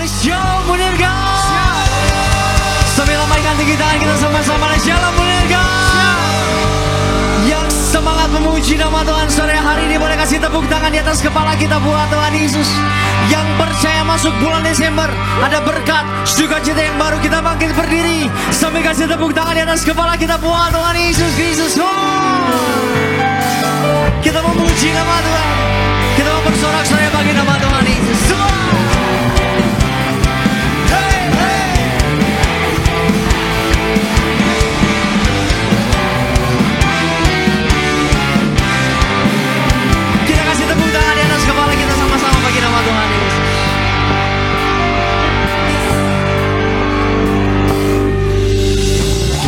Shalom Munirga. Sambil lambaikan tinggi tangan kita sama-sama. Shalom Munirga. Yang semangat memuji nama Tuhan sore hari ini boleh kasih tepuk tangan di atas kepala kita buat Tuhan Yesus. Yang percaya masuk bulan Desember ada berkat, sukacita yang baru, kita bangkit berdiri sambil kasih tepuk tangan di atas kepala kita buat Tuhan Yesus Kristus. Kita memuji nama Tuhan, kita mau bersorak-sorai bagi nama Tuhan Yesus. Tepuk tangan di atas kepala kita sama-sama bagi nama Tuhan Yesus.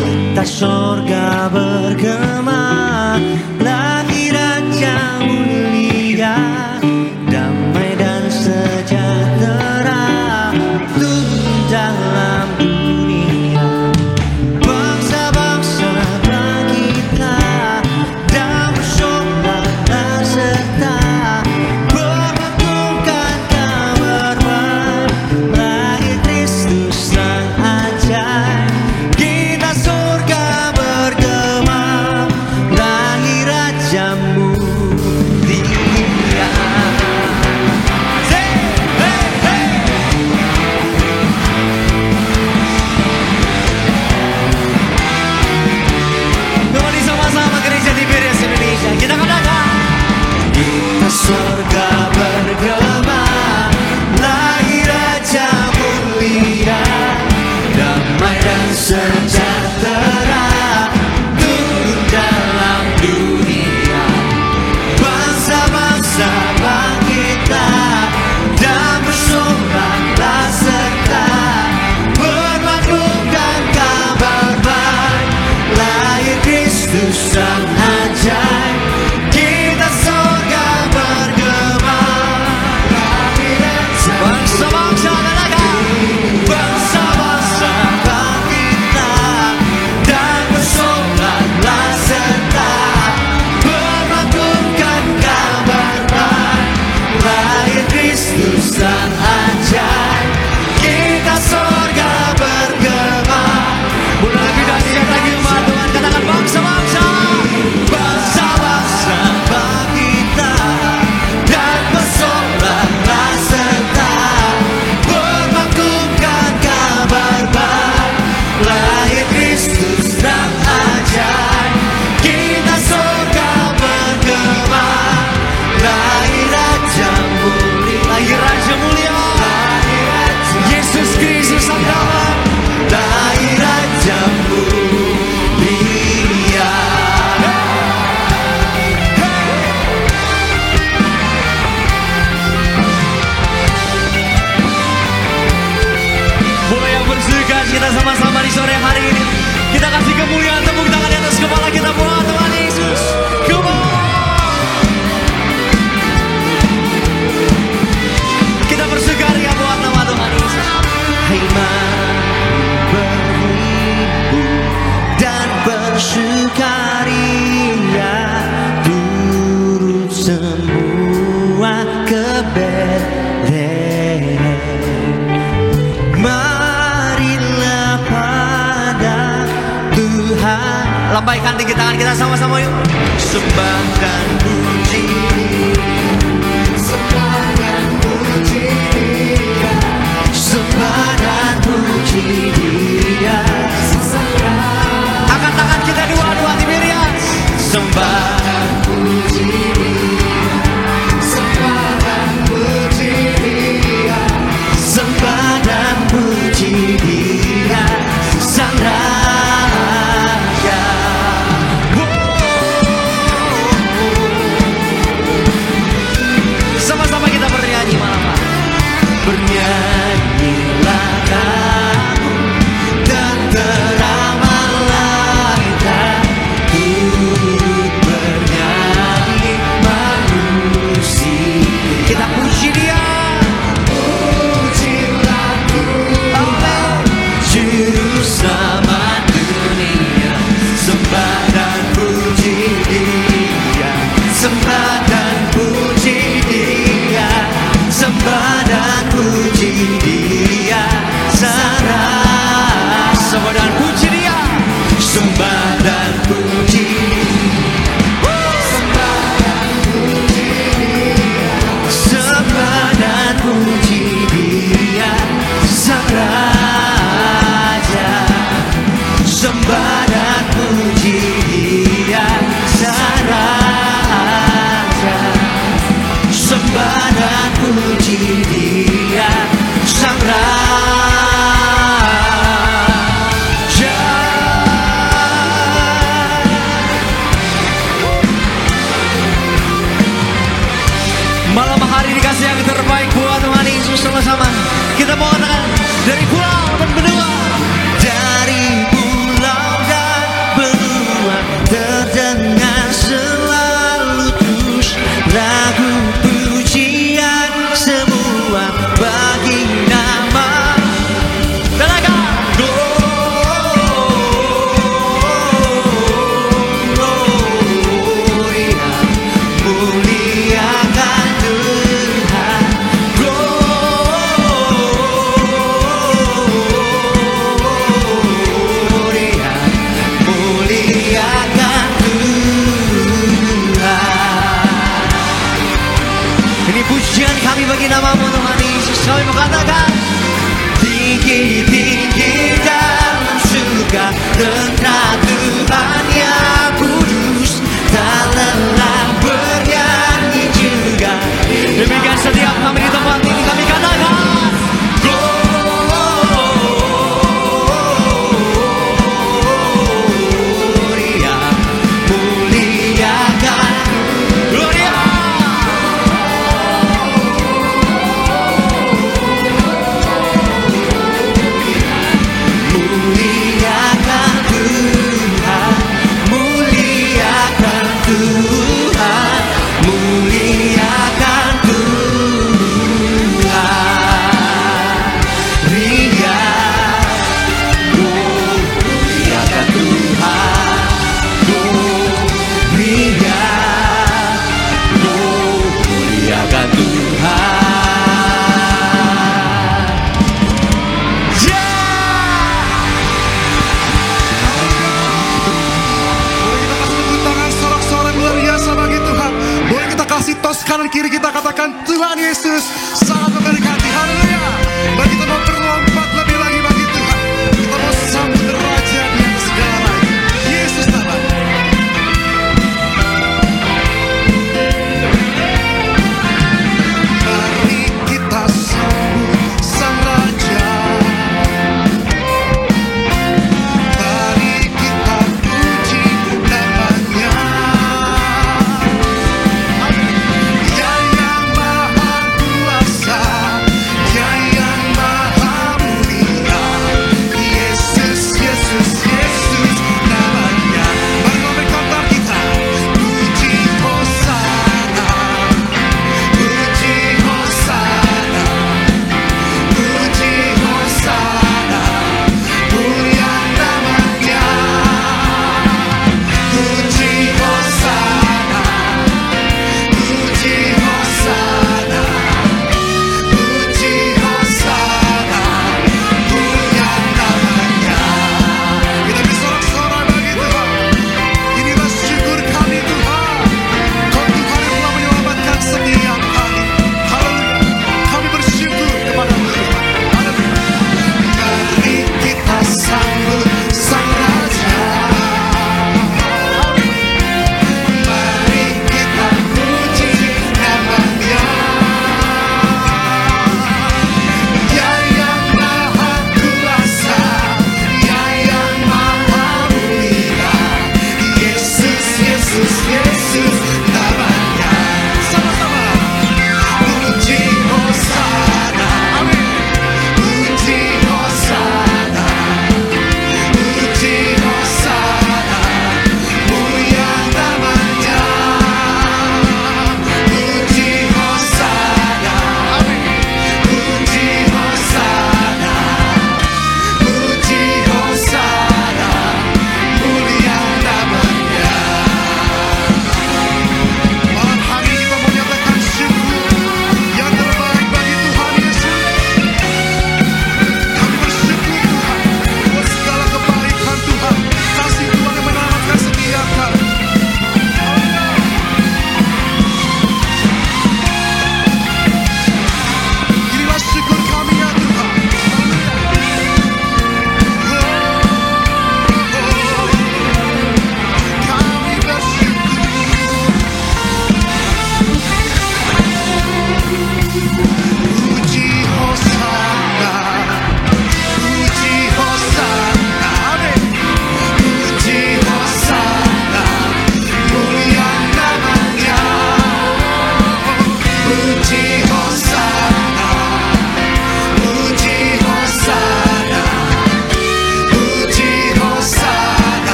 Kita surga bergema, lahir Raja mulia, damai dan sejahtera turun dalam dunia. Bangsa-bangsa bangkitlah dan bersoraklah serta berlakukan kabar baik, lahir Kristus Sang Ajaib. Kita surga bergema, lahir Rajamu dia. Kembali sama-sama gereja Tiberias Indonesia, kita katakan kita surga bergema, lahir Raja mulia, damai dan sejahtera turun dalam dunia. Bangsa-bangsa bangkitlah dan bersoraklah serta berlakukan kabar baik, lahir Kristus Sang Ajaib. Kita surga bergema, lahir Raja. Bangsa-bangsa katakan, bangsa-bangsa bangkitlah dan bersoraklah serta berlakukan kabar baik, lahir Kristus Sang Ajaib. Kita surga bergema, mulai lebih dahsyat lagi umat Tuhan, katakan bangsa-bangsa, bangsa-bangsa bangkitlah dan bersoraklah serta berlakukan kabar baik, lahir Kristus Sang Ajaib. Kita surga bergema, lahir Raja mulia, lahir Raja mulia, Yesus Kristus Sang Damai, lahir Raja mulia. Boleh yang bersuka kita sama-sama di sore hari ini. Kita kasih kemuliaan, tepuk tangan di atas kepala kita buat Tuhan Yesus. Come on. Kita bersukaria buat nama Tuhan Yesus. Hai mari berhibur dan bersukaria, turut semua ke Betlehem. Marilah pada Tuhan. Lambaikan tinggi tangan kita sama-sama yuk. Sembah dan puji, sembah dan puji Dia, sembah dan puji Dia. Angkat tangan kita dua-dua Tiberias. Sembah dan puji Dia, sembah dan puji Dia, sembah dan puji Dia, Sang Raja. yang terbaik buat Tuhan Yesus. Sama-sama kita mau katakan dari pulau dan benua. Dari pulau dan benua terdengar selalu terus lagu pujian semua bagi nama Tenaga. Pujian kami bagi namamu Tuhan Yesus. Kami mengatakan tinggi-tinggi dalam surga tentang Tuhan yang kudus, tak lelah bernyanyi juga. Demikian setiap kami di tempat ini kami katakan Gloria, muliakan Gloria. Tos kanan kiri kita katakan Tuhan Yesus sangat memberkati. Haleluya. Bagi kita mau berlompat lebih lagi bagi Tuhan. Kita mau sambut Raja di atas segala raja. Yesus namanya. Mari kita sambut Sang Raja. Mari kita puji namanya. Yang Maha Kuasa, yang Maha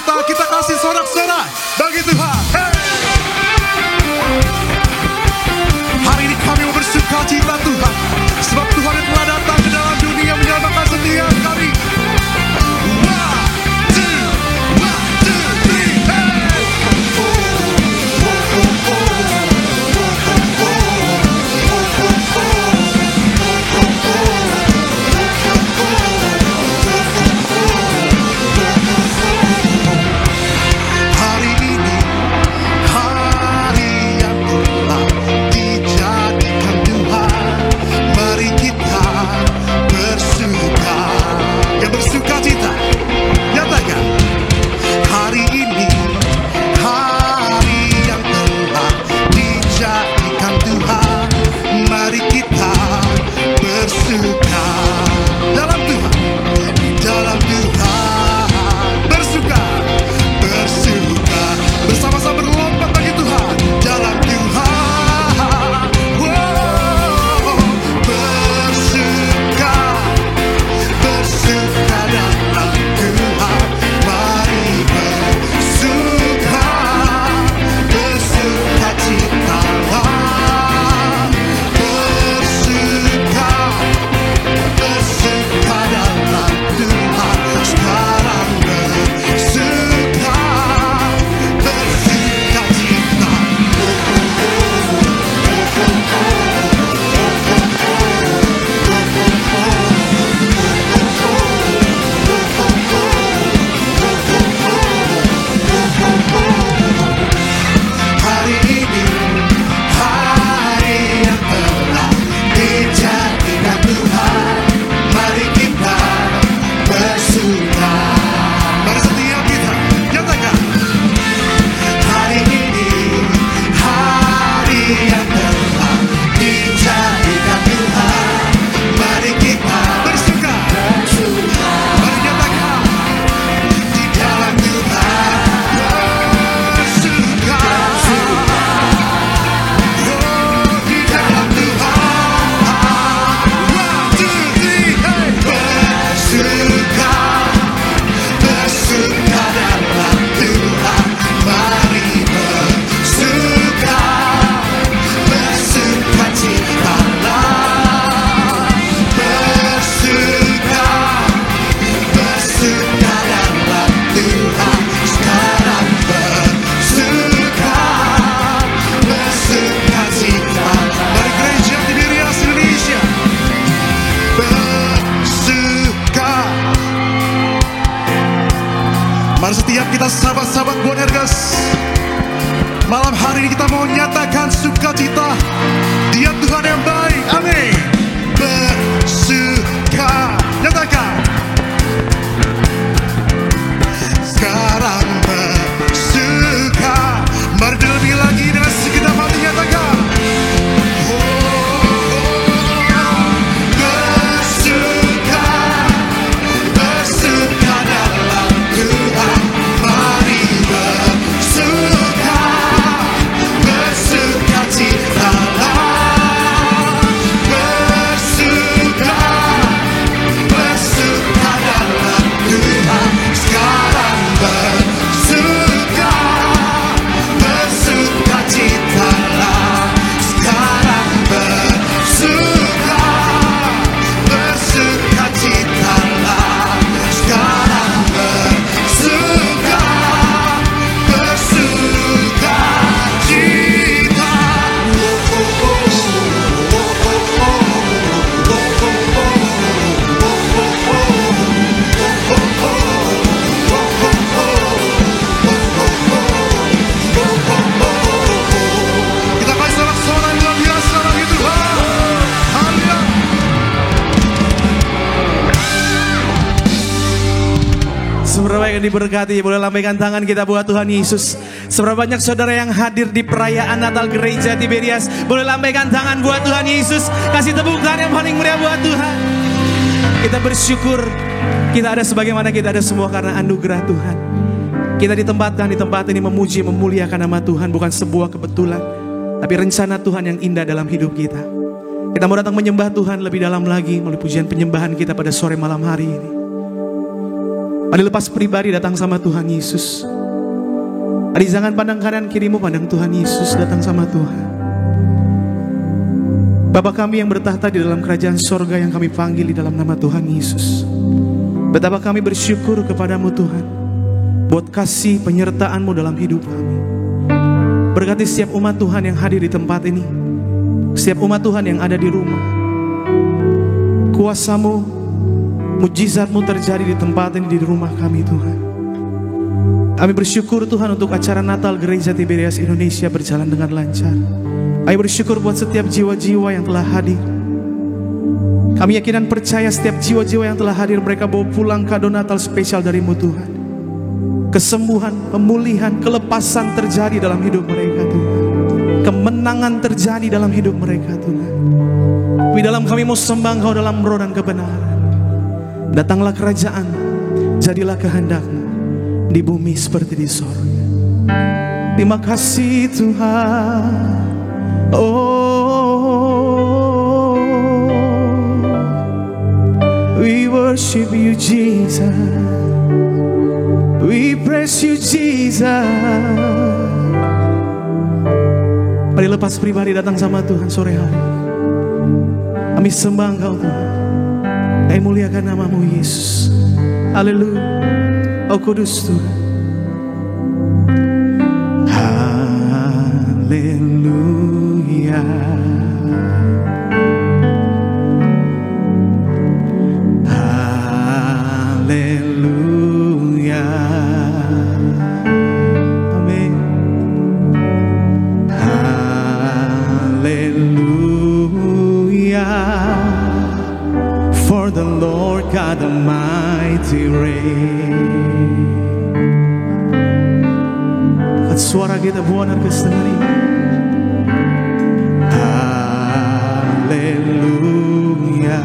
cita, kita kasih sorak-sorai bagi Tuhan. Hey! Hari ini kami mau bersuka cita Tuhan, sebab Tuhan yang telah datang ke dalam dunia menyelamatkan setiap kami. Mari setiap kita sahabat-sahabat Bonergas, malam hari ini kita mau nyatakan sukacita. Dia Tuhan yang baik, amin. Bersuka, nyatakan. Sekarang bersuka, mari lebih lagi dengan segenap hati nyatakan. Seberapa yang diberkati, boleh lambaikan tangan kita buat Tuhan Yesus. Seberapa banyak saudara yang hadir di perayaan Natal Gereja Tiberias, boleh lambaikan tangan buat Tuhan Yesus. Kasih tepuk tangan yang paling meriah buat Tuhan. Kita bersyukur kita ada sebagaimana kita ada semua karena anugerah Tuhan. Kita ditempatkan di tempat ini memuji, memuliakan nama Tuhan, bukan sebuah kebetulan, tapi rencana Tuhan yang indah dalam hidup kita. Kita mau datang menyembah Tuhan lebih dalam lagi melalui pujian penyembahan kita pada sore malam hari ini. Mari lepas pribadi datang sama Tuhan Yesus. Mari jangan pandang kanan kirimu, pandang Tuhan Yesus, datang sama Tuhan. Bapa kami yang bertahta di dalam kerajaan sorga, yang kami panggil di dalam nama Tuhan Yesus. Betapa kami bersyukur kepadamu Tuhan, buat kasih penyertaan-Mu dalam hidup kami. Berkati setiap umat Tuhan yang hadir di tempat ini, setiap umat Tuhan yang ada di rumah. Kuasa-Mu, mujizat-Mu terjadi di tempat ini, di rumah kami Tuhan. Kami bersyukur Tuhan untuk acara Natal Gereja Tiberias Indonesia berjalan dengan lancar. Kami bersyukur buat setiap jiwa-jiwa yang telah hadir. Kami yakin dan percaya setiap jiwa-jiwa yang telah hadir, mereka bawa pulang kado Natal spesial dari-Mu Tuhan. Kesembuhan, pemulihan, kelepasan terjadi dalam hidup mereka Tuhan. Kemenangan terjadi dalam hidup mereka Tuhan. Di dalam kami mau sembah Engkau dalam roh dan kebenaran. Datanglah kerajaan, jadilah kehendak-Mu di bumi seperti di sorga. Terima kasih Tuhan. Oh, we worship You Jesus, we praise You Jesus. Mari lepas pribadi datang sama Tuhan sore hari. Kami sembah Engkau Tuhan, kami muliakan nama-Mu Yesus. Haleluya, Oh kudus Tuhan. Haleluya, haleluya, amin. Haleluya, for the Lord God Almighty reign. Suara kita buanar ke setengah ini. Haleluya,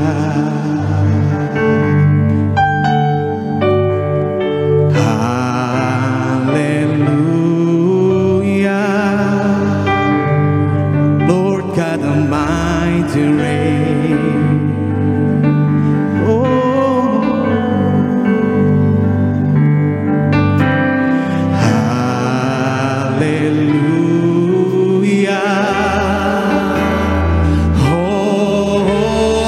haleluya, Lord God Almighty reign. Oh, haleluya, holy,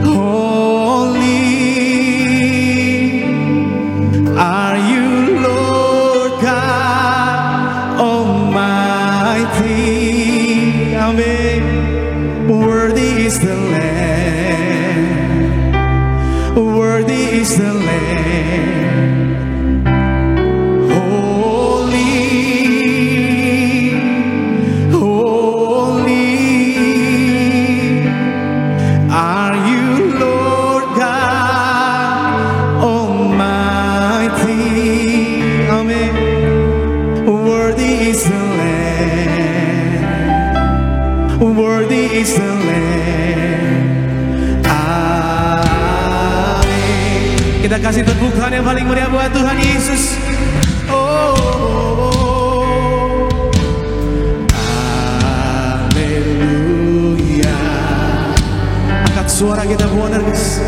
holy are You, Lord God Almighty. Amen. Worthy is the Lamb, worthy is the Lamb. Holy, holy are You, Lord God Almighty. Amen. Worthy is the Lamb, worthy is the Lamb. Amin. Kita kasih tepuk tangan yang paling meriah buat Tuhan Yesus. Oh, haleluya. Angkat suara kita buanar guys.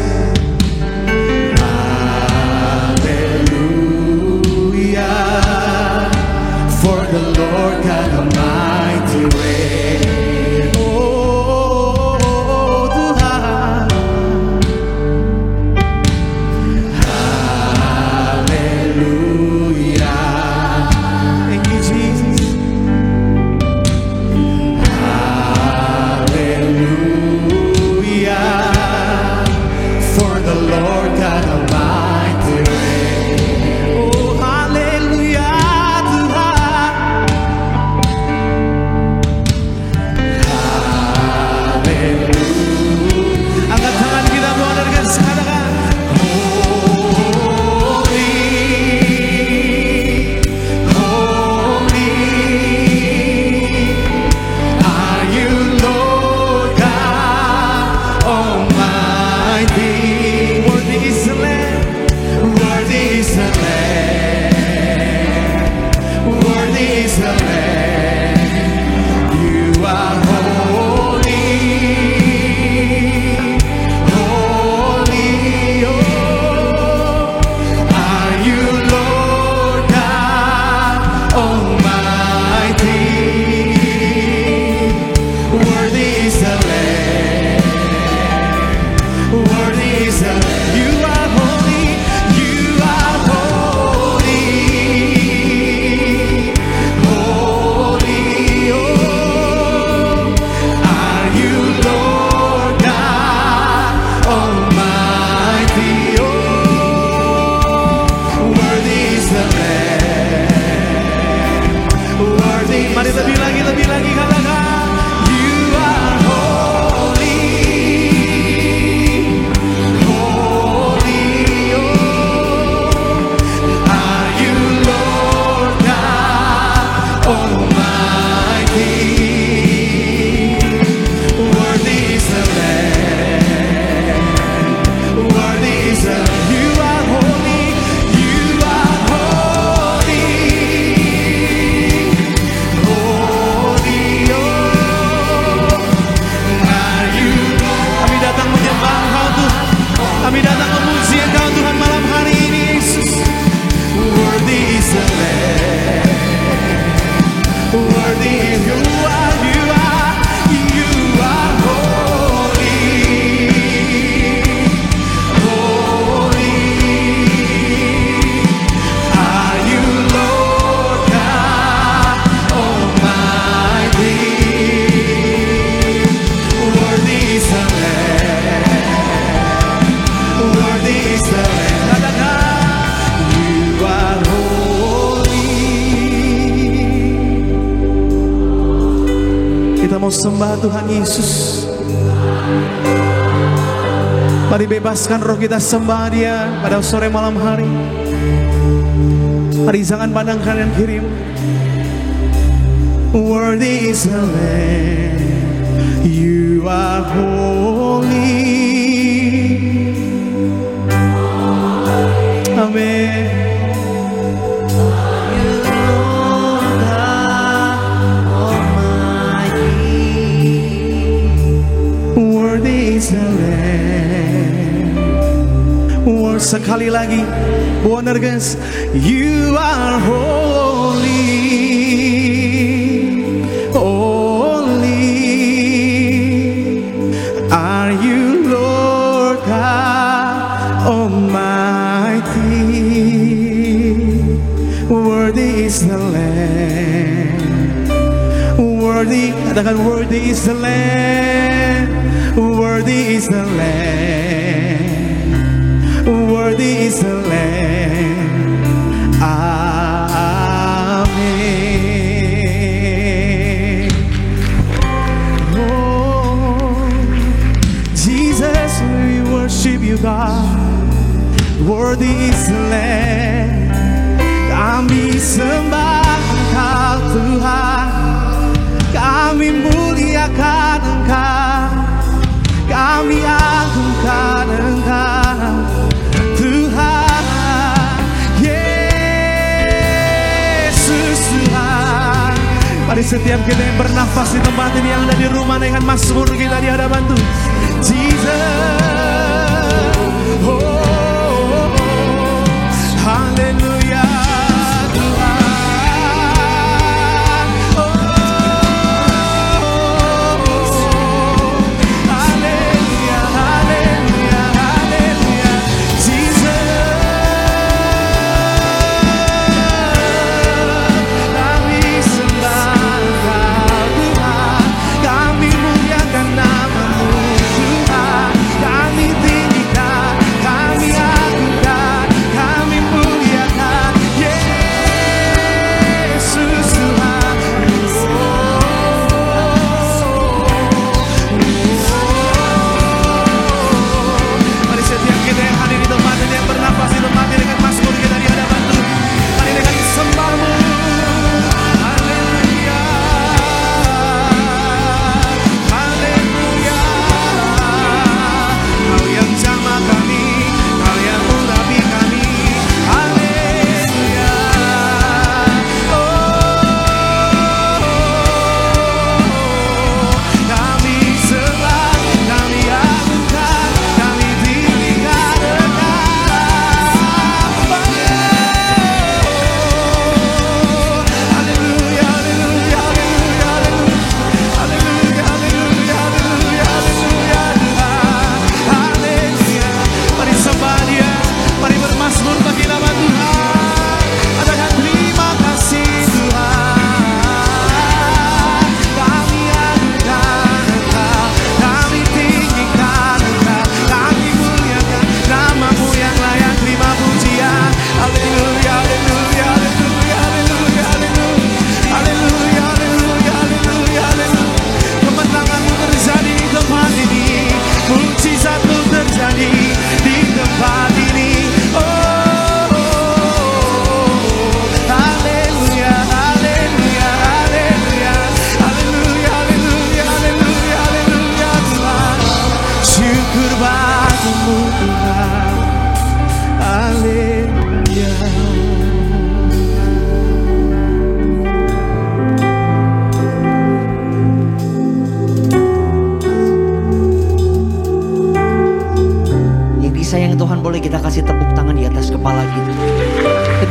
Haleluya, for the Lord God Almighty reign. Oh, Tuhan. Haleluya. Thank you Jesus. Haleluya, for the Lord God Almighty reign. Oh, haleluya Tuhan. mau sembah Tuhan Yesus. Mari bebaskan roh kita sembah Dia pada sore malam hari. Mari jangan pandang kanan kiri. Worthy is the Lamb, you are holy. Amen. Sekali lagi, benar guys. You are holy, holy are you, Lord God Almighty. Worthy is the Lamb, worthy, katakan worthy is the Lamb, worthy is the Lamb. Worthy is the Lamb. Amen. Oh, Jesus, we worship you, God. Worthy is the Lamb. Kami sembah Engkau, Tuhan. Kami muliakan Engkau. Kami agungkan Engkau, Tuhan Yesus Tuhan. Mari setiap kita yang bernafas di tempat ini, yang ada di rumah dengan mazmur kita di hadapan Tuhan. Jesus, oh, haleluya Tuhan.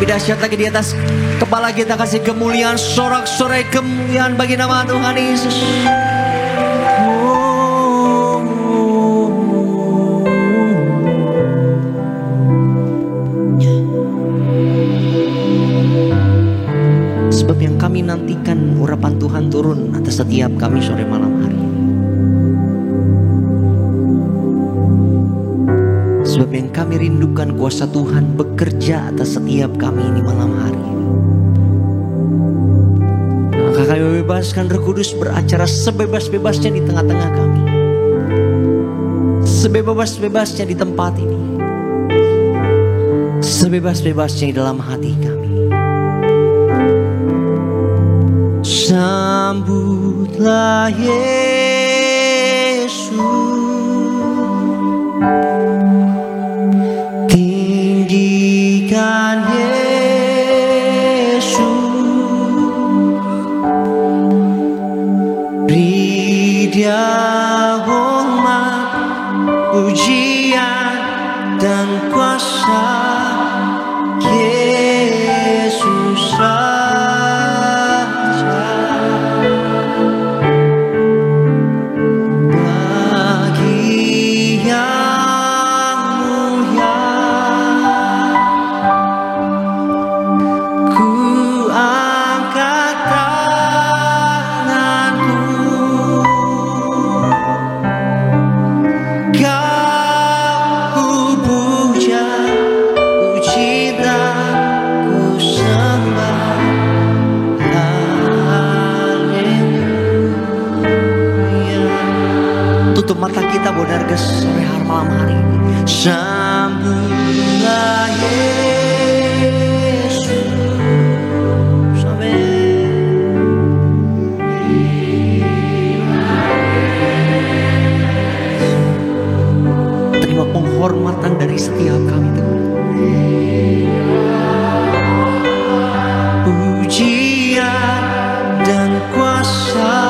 Dahsyat lagi di atas kepala kita, kasih kemuliaan, sorak-sorai kemuliaan bagi nama Tuhan Yesus. Sebab yang kami nantikan urapan Tuhan turun atas setiap kami sore malam hari. Sebab yang kami rindukan kuasa Tuhan bekerja atas setiap kami ini malam hari. Maka kami membebaskan Roh Kudus beracara sebebas-bebasnya di tengah-tengah kami. Sebebas-bebasnya di tempat ini. Sebebas-bebasnya di dalam hati kami. Sambutlah Yesus, tinggikan Yesus, beri Dia hormat, pujian dan kuasa. Yesus Raja, bagi yang mulia ku angkat tanganku, Kau ku puja, ku cinta, ku sembah. Haleluya. Tutup mata kita Bodarga sore malam hari ini. Sambutlah Yesus. Amin. Terima penghormatan dari setiap kami Tuhan. Pujian dan kuasa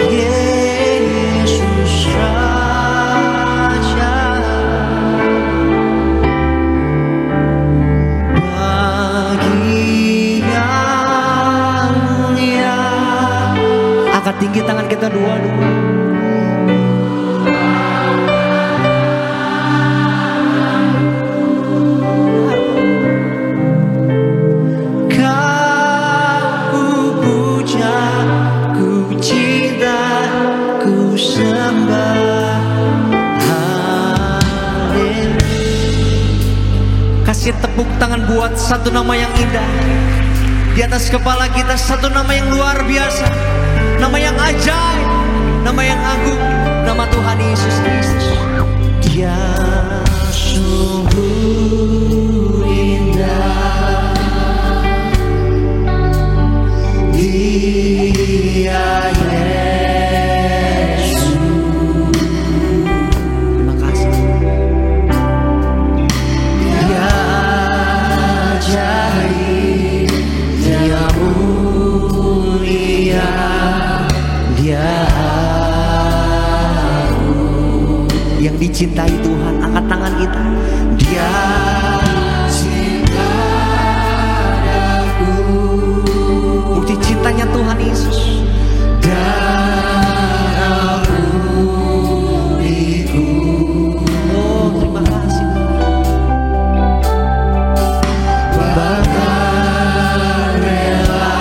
Yesus Raja, bagi yang mulia. Angkat tinggi tangan kita dua-dua. Kasih tepuk tangan buat satu nama yang indah di atas kepala kita, satu nama yang luar biasa, nama yang ajaib, nama yang agung, nama Tuhan Yesus Kristus. Dia sungguh indah, Dia Yesus. Terima kasih. Dia ajaib, Dia mulia, Dia agung. Yang dicintai Tuhan, angkat tangan kita. Dia cinta aku, bukti cintanya Tuhan Yesus. Darah putihku. Oh, terima kasih. Bahkan rela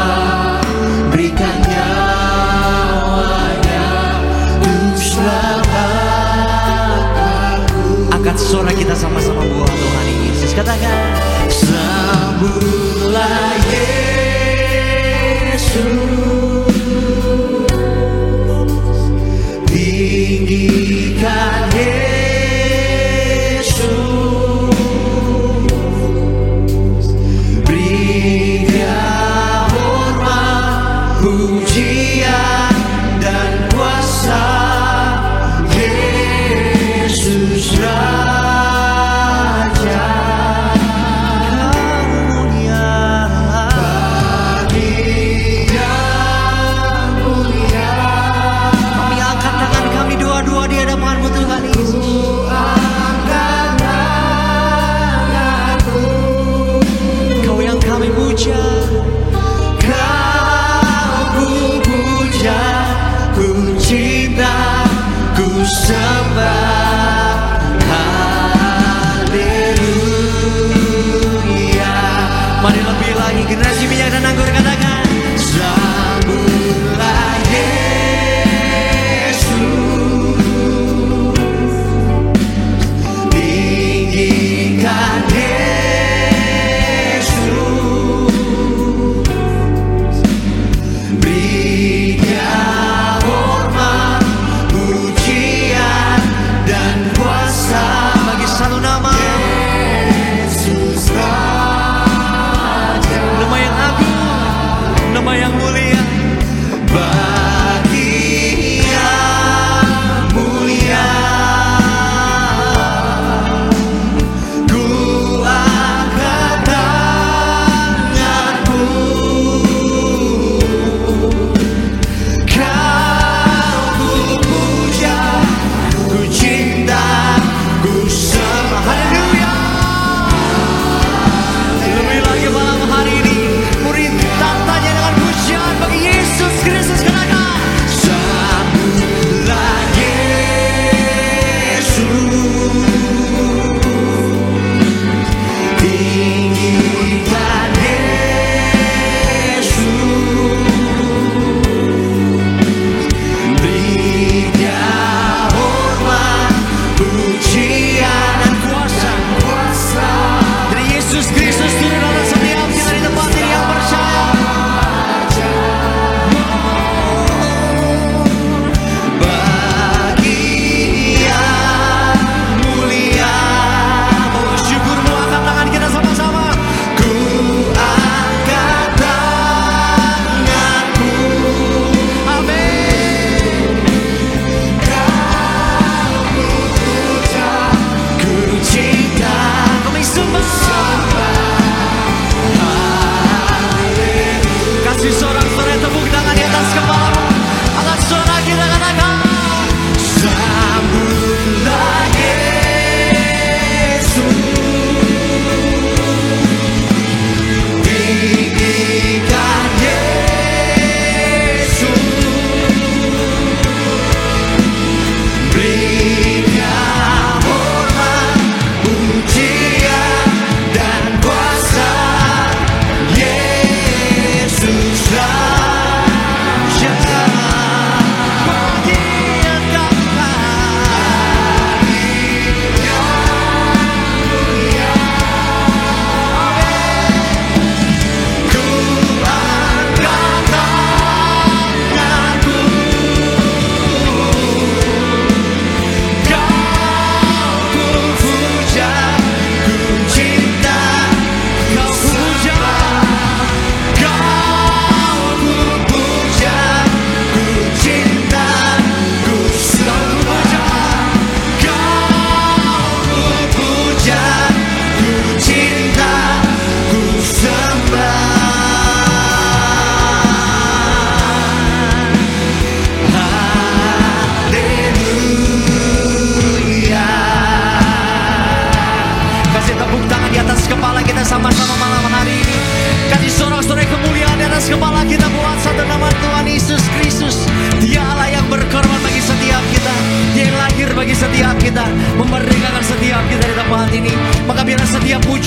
berikan nyawanya untuk selamatkanku. Angkat suara kita sama-sama buat Tuhan Yesus. Katakan, sambutlah Yesus, tinggikan Yesus, beri Dia hormat, pujian dan kuasa. Yesus Raja, Kau mulia, bagi yang mulia. Kami angkat tangan kami dua-dua di hadapan-Mu Tuhan Yesus. Angkat tanganku, Kau yang kami puja, Kau ku puja, ku cinta, ku sembah. Haleluya. Mari lebih lagi generasi minyak dan anggur, katakan, sambutlah Yesus, tinggikan Yesus,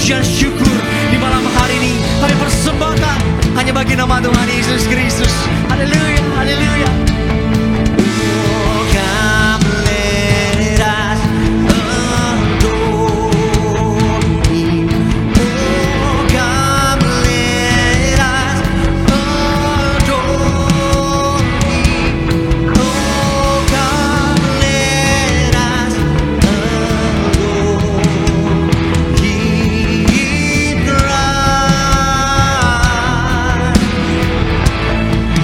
pujian syukur di malam hari ini. Kami persembahkan hanya bagi nama Tuhan Yesus Kristus. Haleluya, haleluya. Oh, come let us adore Him. Oh, come let us adore Him. Oh, come let us adore Him Christ.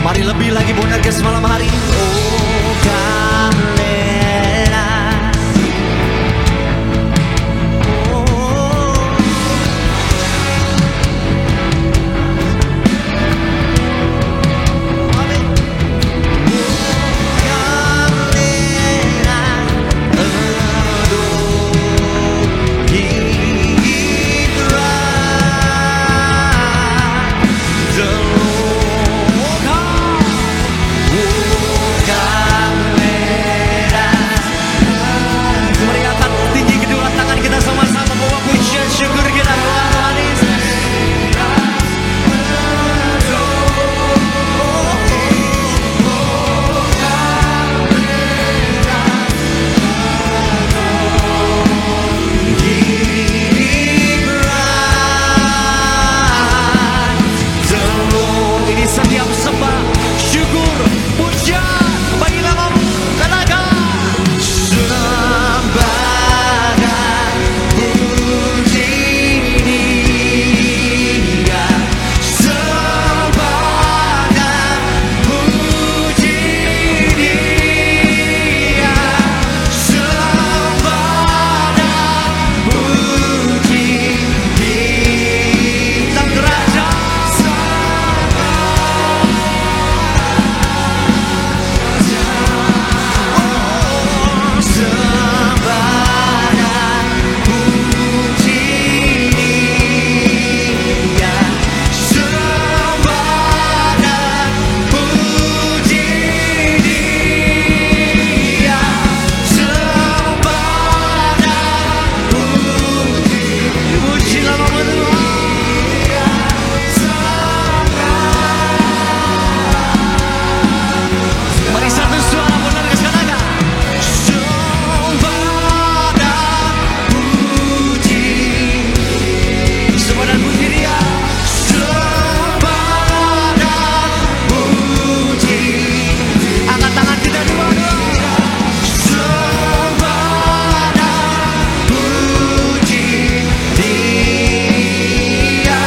Mari lebih lagi Bonerges malam hari ini. Oh, come let us. Oh, amin. Come let us adore Him Christ the Lord. Mari angkat tinggi kedua tangan kita sama-sama bawa pujian syukur kita kepada Tuhan Yesus. Ini setiap sembah syukur pujian bagi nama-Mu tenaga. Sembah dan puji Dia, sembah dan puji Dia, sembah dan puji Dia. Sang Raja, mari satu suara Bonerges katakan. Sembah dan puji, sembah dan puji Dia, sembah dan puji. Angkat tangan kita dua-dua. Sembah dan puji Dia,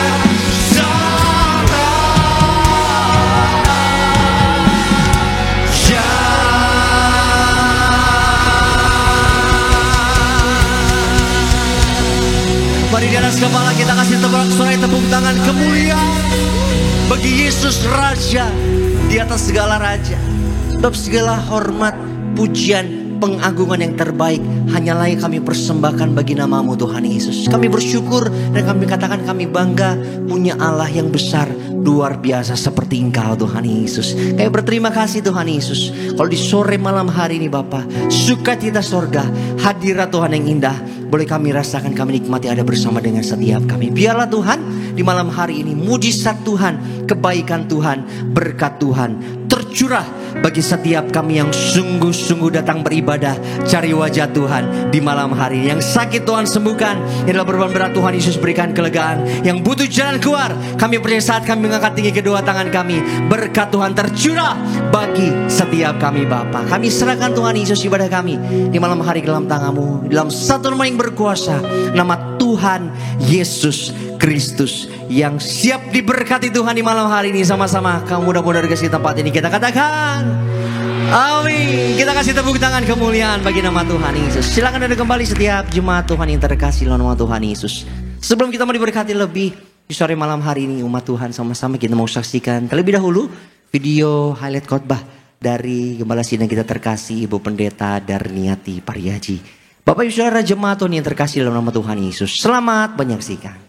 mari di atas kepala kita kasih tepuk tangan kemuliaan bagi Yesus Raja di atas segala raja. Sebab segala hormat, pujian, pengagungan yang terbaik hanyalah yang kami persembahkan bagi nama-Mu Tuhan Yesus. Kami bersyukur dan kami katakan kami bangga punya Allah yang besar, luar biasa seperti Engkau Tuhan Yesus. Kami berterima kasih Tuhan Yesus. Kalau di sore malam hari ini Bapa, sukacita sorga, hadirat Tuhan yang indah boleh kami rasakan, kami nikmati ada bersama dengan setiap kami. Biarlah Tuhan di malam hari ini mujizat Tuhan, kebaikan Tuhan, berkat Tuhan tercurah bagi setiap kami yang sungguh-sungguh datang beribadah, cari wajah Tuhan di malam hari ini. Yang sakit Tuhan sembuhkan, yang dalam beban berat Tuhan Yesus berikan kelegaan, yang butuh jalan keluar kami percaya saat kami mengangkat tinggi kedua tangan kami, berkat Tuhan tercurah bagi setiap kami Bapa. Kami serahkan Tuhan Yesus ibadah kami di malam hari ke dalam tangan-Mu, dalam satu nama yang berkuasa, nama Tuhan Yesus Kristus yang siap diberkati Tuhan di malam hari ini. Sama-sama kamu mudah-mudahan di tempat ini kita katakan amin. Kita kasih tepuk tangan kemuliaan bagi nama Tuhan Yesus. Silakan ada kembali setiap jemaat Tuhan yang terkasih dalam nama Tuhan Yesus. Sebelum kita mau diberkati lebih di sore malam hari ini, umat Tuhan sama-sama kita mau saksikan terlebih dahulu video highlight khotbah dari Gembala Sidang kita terkasih Ibu Pendeta Darniati Pariaji. Bapak Ibu Saudara jemaat Tuhan yang terkasih dalam nama Tuhan Yesus, selamat menyaksikan.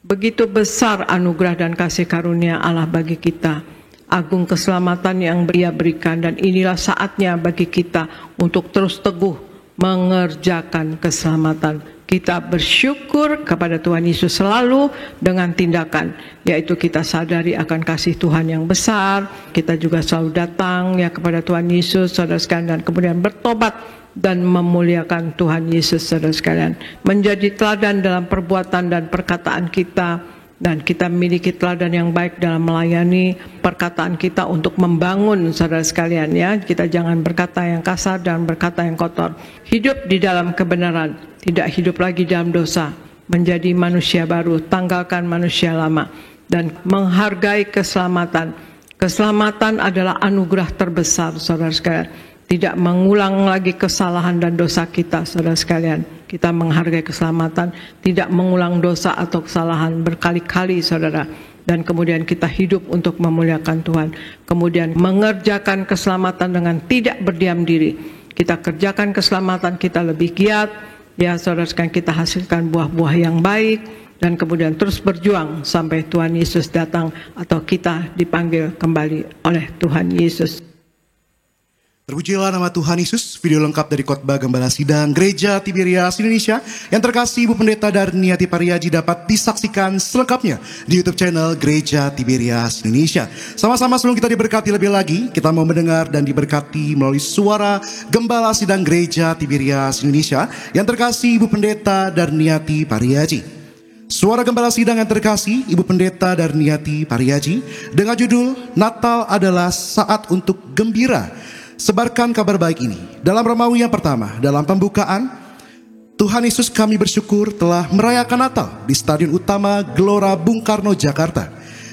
Begitu besar anugerah dan kasih karunia Allah bagi kita. Agung keselamatan yang Dia berikan, dan inilah saatnya bagi kita untuk terus teguh mengerjakan keselamatan. Kita bersyukur kepada Tuhan Yesus selalu dengan tindakan, yaitu kita sadari akan kasih Tuhan yang besar. Kita juga selalu datang ya kepada Tuhan Yesus, saudara sekalian, dan kemudian bertobat dan memuliakan Tuhan Yesus, saudara sekalian. Menjadi teladan dalam perbuatan dan perkataan kita. Dan kita memiliki teladan yang baik dalam melayani perkataan kita untuk membangun, saudara sekalian ya. Kita jangan berkata yang kasar dan berkata yang kotor. Hidup di dalam kebenaran, tidak hidup lagi dalam dosa. Menjadi manusia baru, tanggalkan manusia lama. Dan menghargai keselamatan. Keselamatan adalah anugerah terbesar, saudara sekalian. Tidak mengulang lagi kesalahan dan dosa kita, saudara sekalian. Kita menghargai keselamatan, tidak mengulang dosa atau kesalahan berkali-kali, saudara. Dan kemudian kita hidup untuk memuliakan Tuhan. Kemudian mengerjakan keselamatan dengan tidak berdiam diri. Kita kerjakan keselamatan, kita lebih giat. Ya, saudara sekalian, kita hasilkan buah-buah yang baik. Dan kemudian terus berjuang sampai Tuhan Yesus datang atau kita dipanggil kembali oleh Tuhan Yesus. Terpujilah nama Tuhan Yesus. Video lengkap dari khotbah Gembala Sidang Gereja Tiberias Indonesia yang terkasih Ibu Pendeta Darniati Pariaji dapat disaksikan selengkapnya di YouTube channel Gereja Tiberias Indonesia. Sama-sama sebelum kita diberkati lebih lagi, kita mau mendengar dan diberkati melalui suara Gembala Sidang Gereja Tiberias Indonesia yang terkasih Ibu Pendeta Darniati Pariaji. Suara Gembala Sidang yang terkasih Ibu Pendeta Darniati Pariaji dengan judul Natal adalah saat untuk gembira. Sebarkan kabar baik ini. Dalam Romawi yang pertama, dalam pembukaan, Tuhan Yesus, kami bersyukur telah merayakan Natal di Stadion Utama Gelora Bung Karno, Jakarta.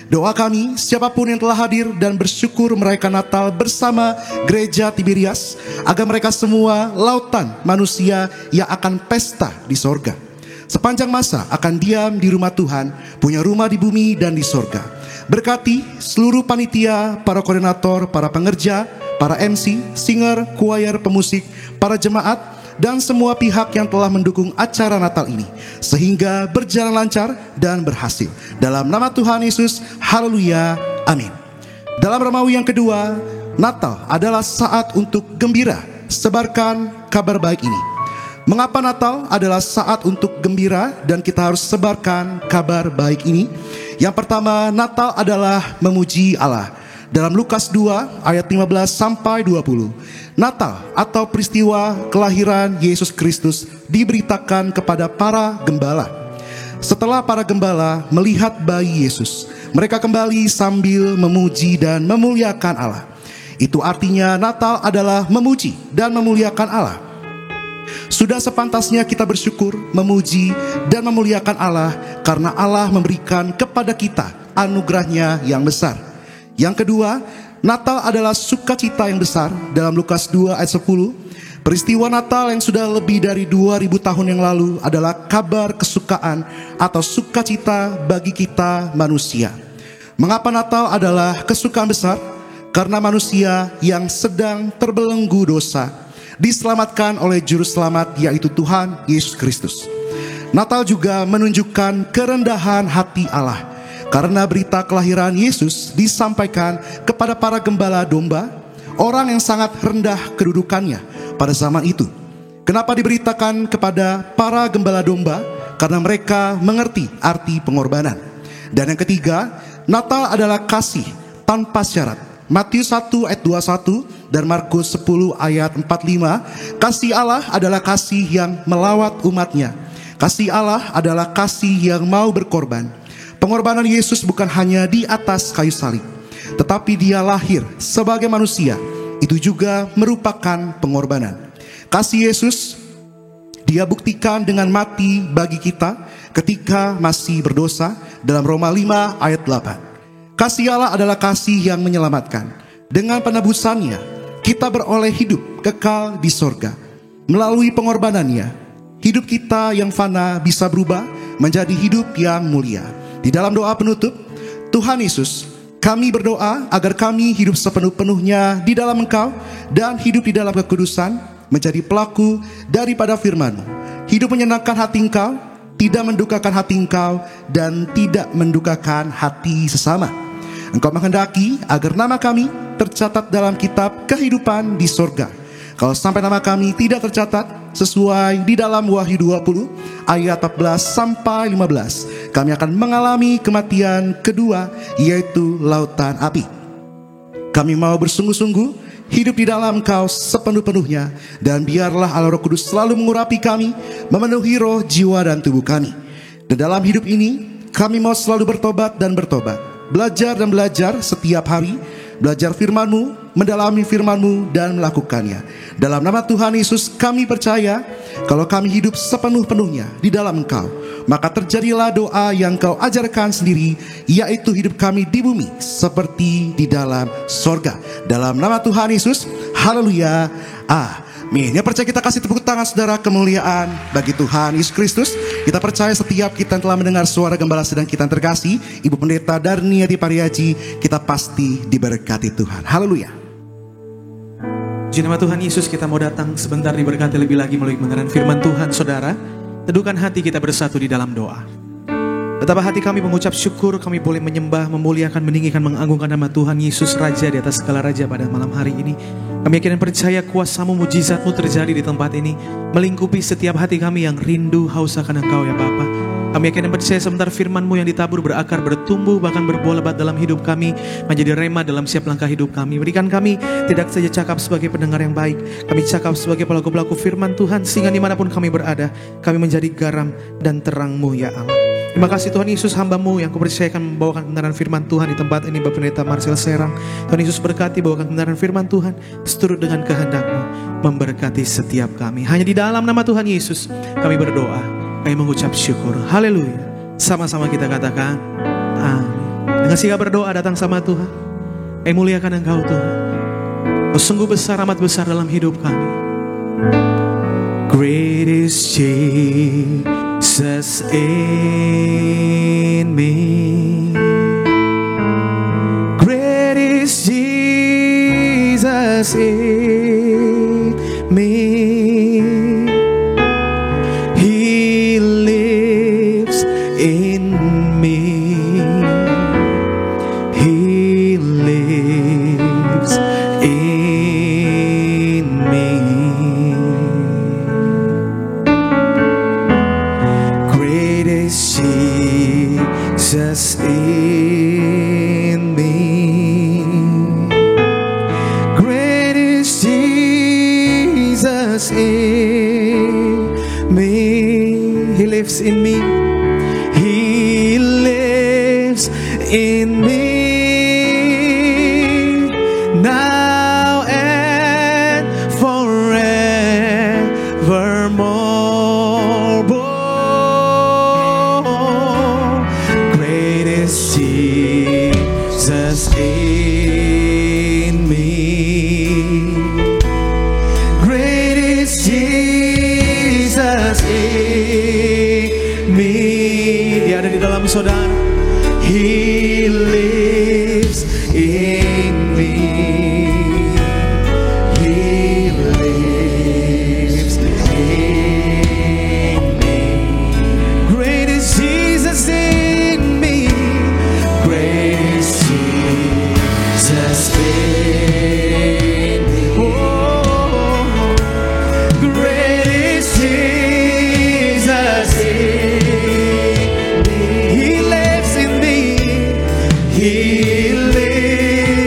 Doa kami, siapapun yang telah hadir dan bersyukur merayakan Natal bersama Gereja Tiberias, agar mereka semua lautan manusia yang akan pesta di sorga. Sepanjang masa akan diam di rumah Tuhan, punya rumah di bumi dan di sorga. Berkati seluruh panitia, para koordinator, para pengerja, para MC, singer, choir, pemusik, para jemaat, dan semua pihak yang telah mendukung acara Natal ini, sehingga berjalan lancar dan berhasil. Dalam nama Tuhan Yesus, haleluya, amin. Dalam Romawi yang kedua, Natal adalah saat untuk gembira. Sebarkan kabar baik ini. Mengapa Natal adalah saat untuk gembira dan kita harus sebarkan kabar baik ini? Yang pertama, Natal adalah memuji Allah. Dalam Lukas 2 ayat 15 sampai 20, Natal atau peristiwa kelahiran Yesus Kristus diberitakan kepada para gembala. Setelah para gembala melihat bayi Yesus, mereka kembali sambil memuji dan memuliakan Allah. Itu artinya Natal adalah memuji dan memuliakan Allah. Sudah sepantasnya kita bersyukur, memuji dan memuliakan Allah karena Allah memberikan kepada kita anugerahnya yang besar. Yang kedua, Natal adalah sukacita yang besar. Dalam Lukas 2 ayat 10, peristiwa Natal yang sudah lebih dari 2000 tahun yang lalu adalah kabar kesukaan atau sukacita bagi kita manusia. Mengapa Natal adalah kesukaan besar? Karena manusia yang sedang terbelenggu dosa diselamatkan oleh juru selamat, yaitu Tuhan Yesus Kristus. Natal juga menunjukkan kerendahan hati Allah, karena berita kelahiran Yesus disampaikan kepada para gembala domba, orang yang sangat rendah kedudukannya pada zaman itu. Kenapa diberitakan kepada para gembala domba? Karena mereka mengerti arti pengorbanan. Dan yang ketiga, Natal adalah kasih tanpa syarat. Matius 1 ayat 21 dan Markus 10 ayat 45, kasih Allah adalah kasih yang melawat umatnya. Kasih Allah adalah kasih yang mau berkorban. Pengorbanan Yesus bukan hanya di atas kayu salib, tetapi dia lahir sebagai manusia. Itu juga merupakan pengorbanan. Kasih Yesus dia buktikan dengan mati bagi kita ketika masih berdosa. Dalam Roma 5 ayat 8. Kasih Allah adalah kasih yang menyelamatkan. Dengan penebusannya, kita beroleh hidup kekal di sorga. Melalui pengorbanannya, hidup kita yang fana bisa berubah menjadi hidup yang mulia. Di dalam doa penutup, Tuhan Yesus, kami berdoa agar kami hidup sepenuh-penuhnya di dalam Engkau dan hidup di dalam kekudusan, menjadi pelaku daripada firman-Mu. Hidup menyenangkan hati Engkau, tidak mendukakan hati Engkau, dan tidak mendukakan hati sesama. Engkau menghendaki agar nama kami tercatat dalam kitab kehidupan di sorga. Kalau sampai nama kami tidak tercatat, sesuai di dalam Wahyu 20 ayat 14 sampai 15. Kami akan mengalami kematian kedua, yaitu lautan api. Kami mau bersungguh-sungguh hidup di dalam Engkau sepenuh-penuhnya, dan biarlah Allah Roh Kudus selalu mengurapi kami, memenuhi roh, jiwa, dan tubuh kami. Dan dalam hidup ini kami mau selalu bertobat dan bertobat, belajar dan belajar setiap hari, belajar firman-Mu, mendalami firman-Mu, dan melakukannya. Dalam nama Tuhan Yesus kami percaya, kalau kami hidup sepenuh-penuhnya di dalam Engkau, maka terjadilah doa yang Kau ajarkan sendiri, yaitu hidup kami di bumi seperti di dalam sorga. Dalam nama Tuhan Yesus, haleluya, amin. Yang percaya kita kasih tepuk tangan saudara, kemuliaan bagi Tuhan Yesus Kristus. Kita percaya setiap kita yang telah mendengar suara gembala sedang kita terkasih, Ibu Pendeta Darniati Pariaji, kita pasti diberkati Tuhan. Haleluya. Di nama Tuhan Yesus kita mau datang sebentar diberkati lebih lagi melalui kebenaran firman Tuhan. Saudara, teduhkan hati kita bersatu di dalam doa. Betapa hati kami mengucap syukur, kami boleh menyembah, memuliakan, meninggikan, mengagungkan nama Tuhan Yesus Raja di atas segala raja pada malam hari ini. Kami yakin dan percaya kuasa-Mu, mujizat-Mu terjadi di tempat ini, melingkupi setiap hati kami yang rindu haus akan Engkau ya Bapa. Kami yakin dan percaya sebentar firman-Mu yang ditabur berakar, bertumbuh, bahkan berbuah lebat dalam hidup kami, menjadi rema dalam setiap langkah hidup kami. Berikan kami tidak saja cakap sebagai pendengar yang baik, kami cakap sebagai pelaku-pelaku firman Tuhan, sehingga dimanapun kami berada, kami menjadi garam dan terang-Mu ya Allah. Terima kasih Tuhan Yesus, hamba-Mu yang kupercayakan membawakan kebenaran firman Tuhan di tempat ini, Bapak Pendeta Marcel Serang. Tuhan Yesus berkati, bawakan kebenaran firman Tuhan seturut dengan kehendak-Mu, memberkati setiap kami. Hanya di dalam nama Tuhan Yesus kami berdoa, kami mengucap syukur. Haleluya. Sama-sama kita katakan amin. Dengan sigap berdoa datang sama Tuhan, kami muliakan Engkau Tuhan. Kau sungguh besar, amat besar dalam hidup kami. Great is Jesus in me. Great is Jesus in me. He lives in me. He lives in me. Great is Jesus in me. Great is Jesus in me. He lives in me. He lives in me. Now and forevermore. Great is Jesus in me. Great is Jesus in me. Dia ada di dalam saudara. He lives in me. He lives in me. Great is Jesus in me. Great is Jesus in me. Oh, great is Jesus in me. He lives in me. He lives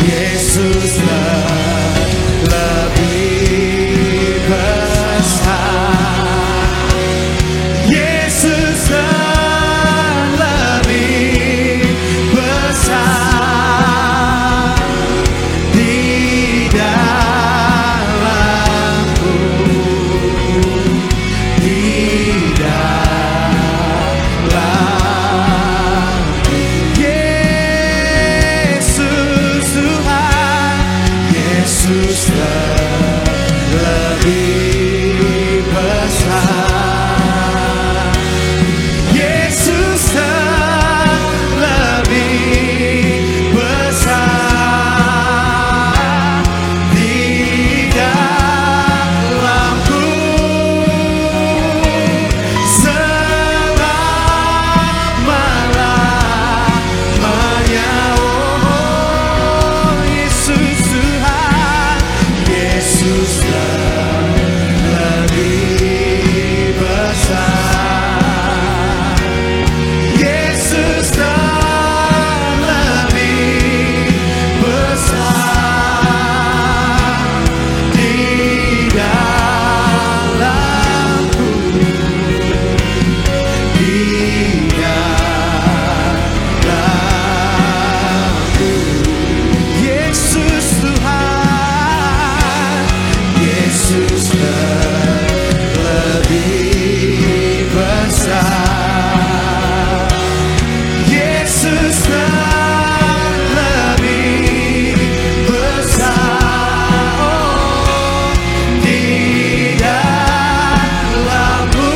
Yesus lebih besar. Yesus lebih besar di dalamku, di dalamku. Yesus Tuhan, Yesus lebih besar. Yesus lebih besar di dalamku selama-lamanya. Oh, Yesus Tuhan, Yesus lebih besar. Yesus lebih besar di dalamku, di dalamku. Yesus Tuhan, Yesus lebih besar. Yesus lebih besar, oh, di dalamku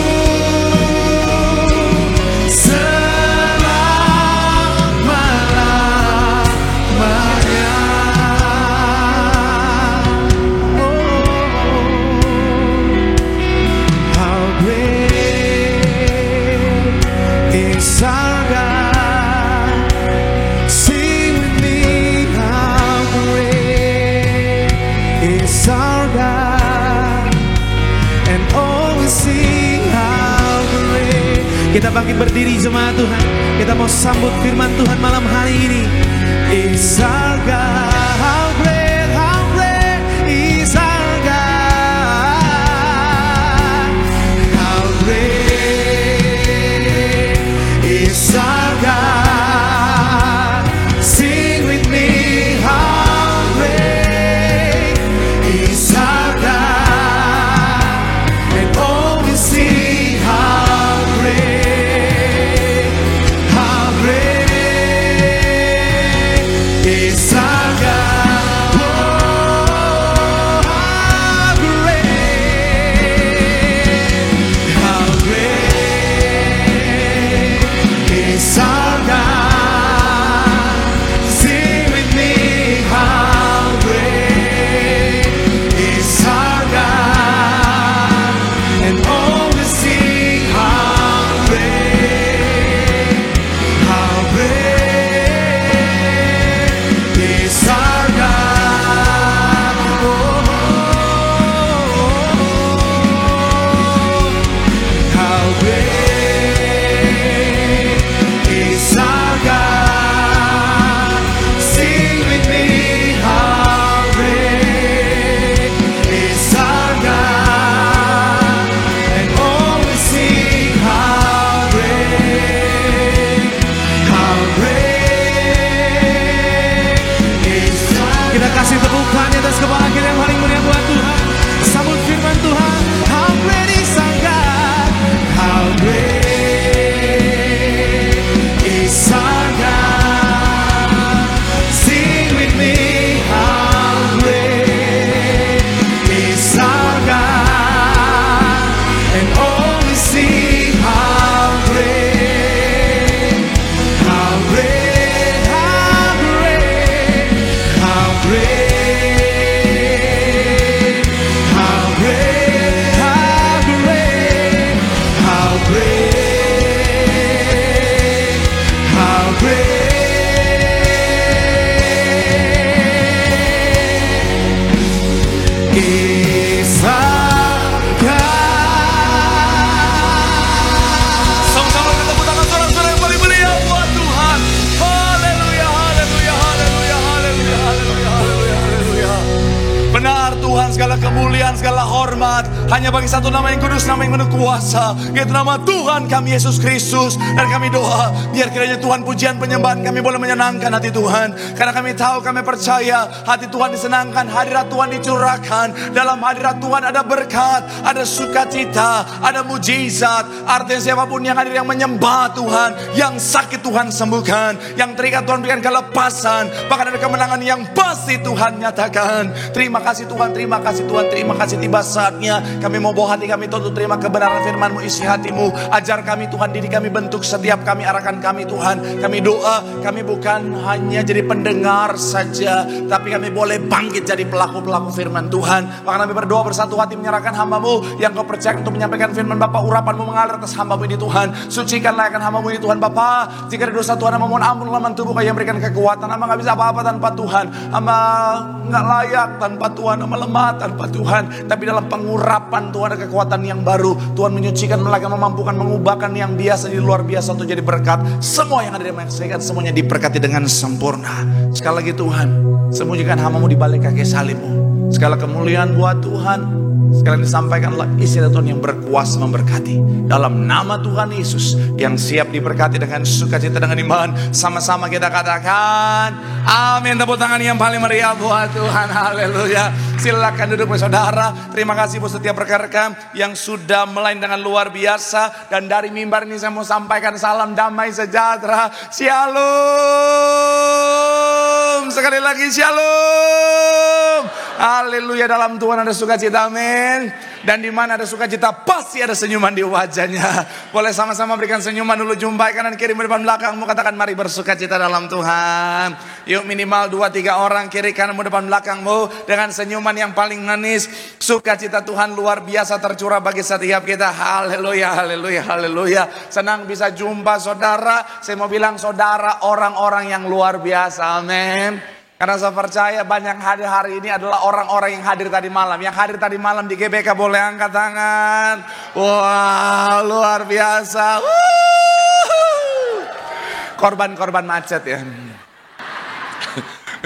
selama-lamanya. How great is our God? Sing with me, how great is our God? And all we sing, how great. Kita bangkit berdiri jemaat Tuhan. Kita mau sambut firman Tuhan malam hari ini. Is our God, how great is our God? How great is our God? Sing with me, how great is our God? And all we sing, how great Tuhan, segala kemuliaan, segala hormat hanya bagi satu nama yang kudus, nama yang penuh kuasa, yaitu nama Tuhan kami Yesus Kristus. Dan kami doa, biar kiranya Tuhan pujian penyembahan kami boleh menyenangkan hati Tuhan. Karena kami tahu, kami percaya hati Tuhan disenangkan, hadirat Tuhan dicurahkan. Dalam hadirat Tuhan ada berkat, ada sukacita, ada mujizat. Artinya siapapun yang hadir yang menyembah Tuhan, yang sakit Tuhan sembuhkan, yang terikat Tuhan berikan kelepasan, bahkan ada kemenangan yang pasti Tuhan nyatakan. Terima kasih Tuhan, terima kasih Tuhan, terima kasih. Tiba saatnya kami mau bawa hati kami untuk terima kebenaran firman-Mu, isi hati-Mu. Ajar kami Tuhan, didik kami, bentuk setiap kami, arahkan kami Tuhan. Kami doa, kami bukan hanya jadi pendengar saja, tapi kami boleh bangkit jadi pelaku-pelaku firman Tuhan. Bahkan kami berdoa bersatu hati menyerahkan hamba-Mu yang Kau percaya untuk menyampaikan firman Bapa. Urapan-Mu mengalir atas hamba-Mu ini Tuhan. Sucikanlah akan hamba-Mu ini Tuhan Bapa. Jika ada dosa Tuhan, hamba mohon ampun, laman tubuh Kau yang berikan kekuatan. Hamba gak bisa apa-apa tanpa Tuhan. Hamba gak layak tanpa Tuhan. Hamba lemah tanpa Tuhan. Tapi dalam pengurapan Tuhan ada kekuatan yang baru. Tuhan menyucikan, melakukan, memampukan, mengubahkan yang biasa jadi luar biasa untuk jadi berkat. Semua yang ada di menyaksikan semuanya diberkati dengan sempurna. Sekali lagi Tuhan, sembunyikan hamba-Mu di balik kaki salib-Mu. Segala kemuliaan buat Tuhan. Sekalian disampaikanlah isi Tuhan yang berkuasa memberkati. Dalam nama Tuhan Yesus yang siap diberkati dengan sukacita, dengan iman. Sama-sama kita katakan amin. Tepuk tangan yang paling meriah buat Tuhan. Haleluya. Silakan duduk saudara. Terima kasih buat setiap rekan-rekan yang sudah melayani dengan luar biasa. Dan dari mimbar ini saya mau sampaikan salam damai sejahtera. Shalom. Sekali lagi shalom. Haleluya. Dalam Tuhan ada sukacita, amin. Dan di mana ada sukacita pasti ada senyuman di wajahnya. Boleh sama-sama berikan senyuman dulu, jumpai kanan kiri depan belakangmu, katakan mari bersukacita dalam Tuhan. Yuk minimal 2-3 orang kiri kananmu depan belakangmu dengan senyuman yang paling manis. Sukacita Tuhan luar biasa tercurah bagi setiap kita. Haleluya, haleluya, haleluya. Senang bisa jumpa saudara. Saya mau bilang saudara orang-orang yang luar biasa, amin. Karena saya percaya banyak hadir hari ini adalah orang-orang yang hadir tadi malam. Yang hadir tadi malam di GBK boleh angkat tangan. Wah, luar biasa. Korban-korban macet ya.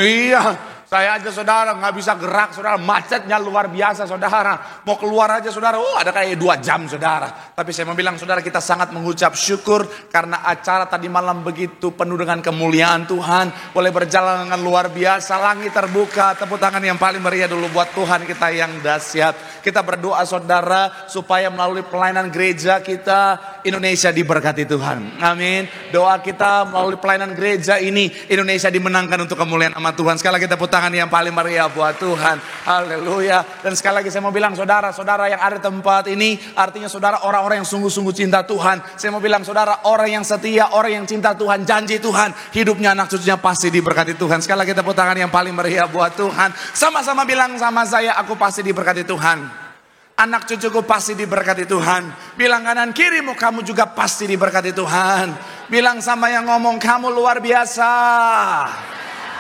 Iya. Saya aja saudara gak bisa gerak saudara, macetnya luar biasa saudara. Mau keluar aja saudara, ada kayak 2 jam saudara. Tapi saya mau bilang saudara, kita sangat mengucap syukur karena acara tadi malam begitu penuh dengan kemuliaan Tuhan. Boleh berjalan dengan luar biasa, langit terbuka. Tepuk tangan yang paling meriah dulu buat Tuhan kita yang dahsyat. Kita berdoa saudara supaya melalui pelayanan gereja kita Indonesia diberkati Tuhan. Amin. Doa kita melalui pelayanan gereja ini Indonesia dimenangkan untuk kemuliaan nama Tuhan. Sekali lagi tepuk tangan yang paling meriah buat Tuhan. Haleluya. Dan sekali lagi saya mau bilang saudara-saudara yang ada di tempat ini, artinya saudara orang-orang yang sungguh-sungguh cinta Tuhan. Saya mau bilang saudara orang yang setia, orang yang cinta Tuhan, janji Tuhan, hidupnya anak cucunya pasti diberkati Tuhan. Sekali lagi tepuk tangan yang paling meriah buat Tuhan. Sama-sama bilang sama saya, aku pasti diberkati Tuhan. Anak cucuku pasti diberkati Tuhan. Bilang kanan kirimu, kamu juga pasti diberkati Tuhan. Bilang sama yang ngomong, kamu luar biasa.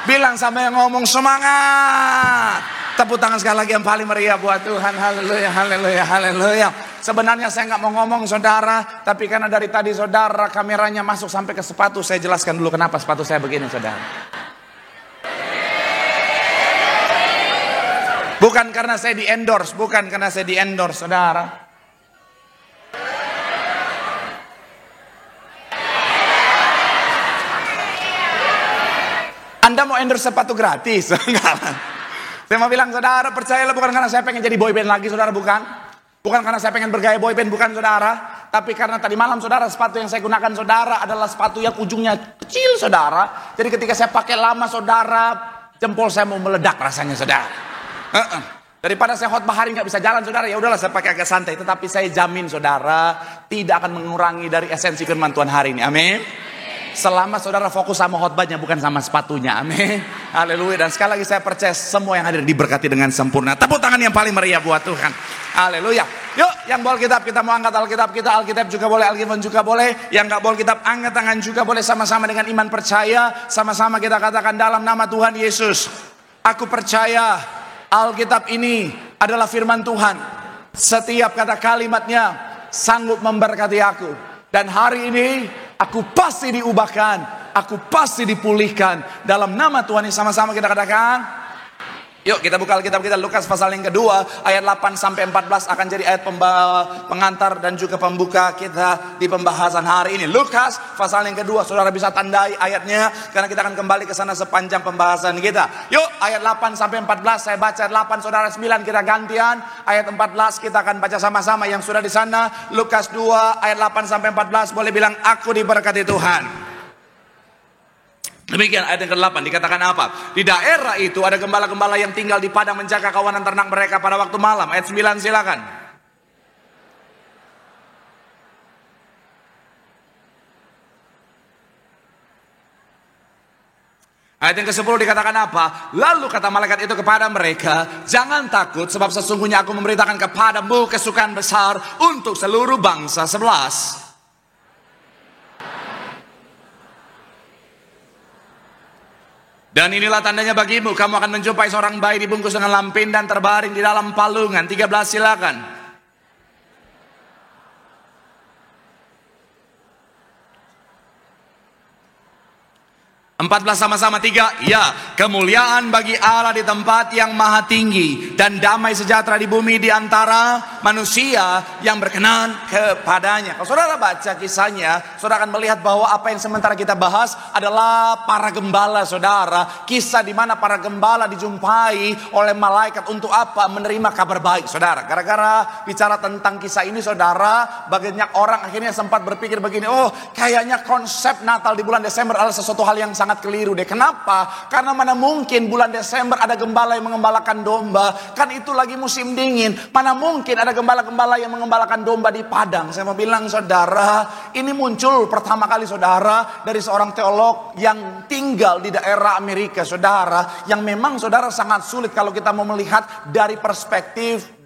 Bilang sama yang ngomong, semangat. Tepuk tangan sekali lagi yang paling meriah buat Tuhan. Haleluya, haleluya, haleluya. Sebenarnya saya nggak mau ngomong saudara, tapi karena dari tadi saudara kameranya masuk sampai ke sepatu, saya jelaskan dulu kenapa sepatu saya begini saudara. Bukan karena saya di endorse, bukan karena saya di endorse saudara. Anda mau endorse sepatu gratis? Saya mau bilang saudara, percayalah bukan karena saya pengen jadi boyband lagi saudara, bukan. Bukan karena saya pengen bergaya boyband, bukan saudara. Tapi karena tadi malam saudara, sepatu yang saya gunakan saudara adalah sepatu yang ujungnya kecil saudara. Jadi ketika saya pakai lama saudara, jempol saya mau meledak rasanya saudara. Daripada saya khotbah hari nggak bisa jalan saudara, ya udahlah saya pakai agak santai. Tetapi saya jamin saudara tidak akan mengurangi dari esensi firman Tuhan hari ini. Amin. Selama saudara fokus sama khotbahnya, bukan sama sepatunya. Amin. Haleluya. Dan sekali lagi saya percaya semua yang hadir diberkati dengan sempurna. Tepuk tangan yang paling meriah buat Tuhan. Haleluya. Yuk yang bawa Alkitab, kita mau angkat Alkitab kita. Alkitab juga boleh, Alkitab juga boleh. Yang gak bawa Alkitab angkat tangan juga boleh. Sama-sama dengan iman percaya. Sama-sama kita katakan dalam nama Tuhan Yesus, aku percaya Alkitab ini adalah firman Tuhan. Setiap kata kalimatnya sanggup memberkati aku. Dan hari ini aku pasti diubahkan, aku pasti dipulihkan. Dalam nama Tuhan ini sama-sama kita katakan Yuk kita buka Alkitab kita, Lukas pasal yang kedua ayat 8 sampai 14 akan jadi ayat pengantar dan juga pembuka kita di pembahasan hari ini. Lukas pasal yang kedua, saudara bisa tandai ayatnya karena kita akan kembali ke sana sepanjang pembahasan kita. Yuk ayat 8 sampai 14 saya baca, 8 saudara 9 kita gantian, ayat 14 kita akan baca sama-sama. Yang sudah di sana Lukas 2 ayat 8 sampai 14 boleh bilang aku diberkati Tuhan. Demikian ayat yang ke-8 dikatakan apa? Di daerah itu ada gembala-gembala yang tinggal di padang menjaga kawanan ternak mereka pada waktu malam. Ayat 9 silakan. Ayat yang ke-10 dikatakan apa? Lalu kata malaikat itu kepada mereka, jangan takut sebab sesungguhnya aku memberitakan kepadamu kesukaan besar untuk seluruh bangsa. 11. Dan inilah tandanya bagimu, kamu akan menjumpai seorang bayi dibungkus dengan lampin dan terbaring di dalam palungan. 13 silakan. 14 sama-sama 3. Ya, kemuliaan bagi Allah di tempat yang maha tinggi dan damai sejahtera di bumi di antara manusia yang berkenan kepadanya. Kalau saudara baca kisahnya, saudara akan melihat bahwa apa yang sementara kita bahas adalah para gembala, saudara. Kisah di mana para gembala dijumpai oleh malaikat untuk apa? Menerima kabar baik, saudara. Gara-gara bicara tentang kisah ini, saudara, banyak orang akhirnya sempat berpikir begini, oh kayaknya konsep Natal di bulan Desember adalah sesuatu hal yang sangat keliru deh. Kenapa? Karena mana mungkin bulan Desember ada gembala yang mengembalakan domba. Kan itu lagi musim dingin. Mana mungkin ada gembala-gembala yang mengembalakan domba di padang. Saya mau bilang saudara, ini muncul pertama kali saudara dari seorang teolog yang tinggal di daerah Amerika, saudara. Yang memang saudara sangat sulit kalau kita mau melihat dari perspektif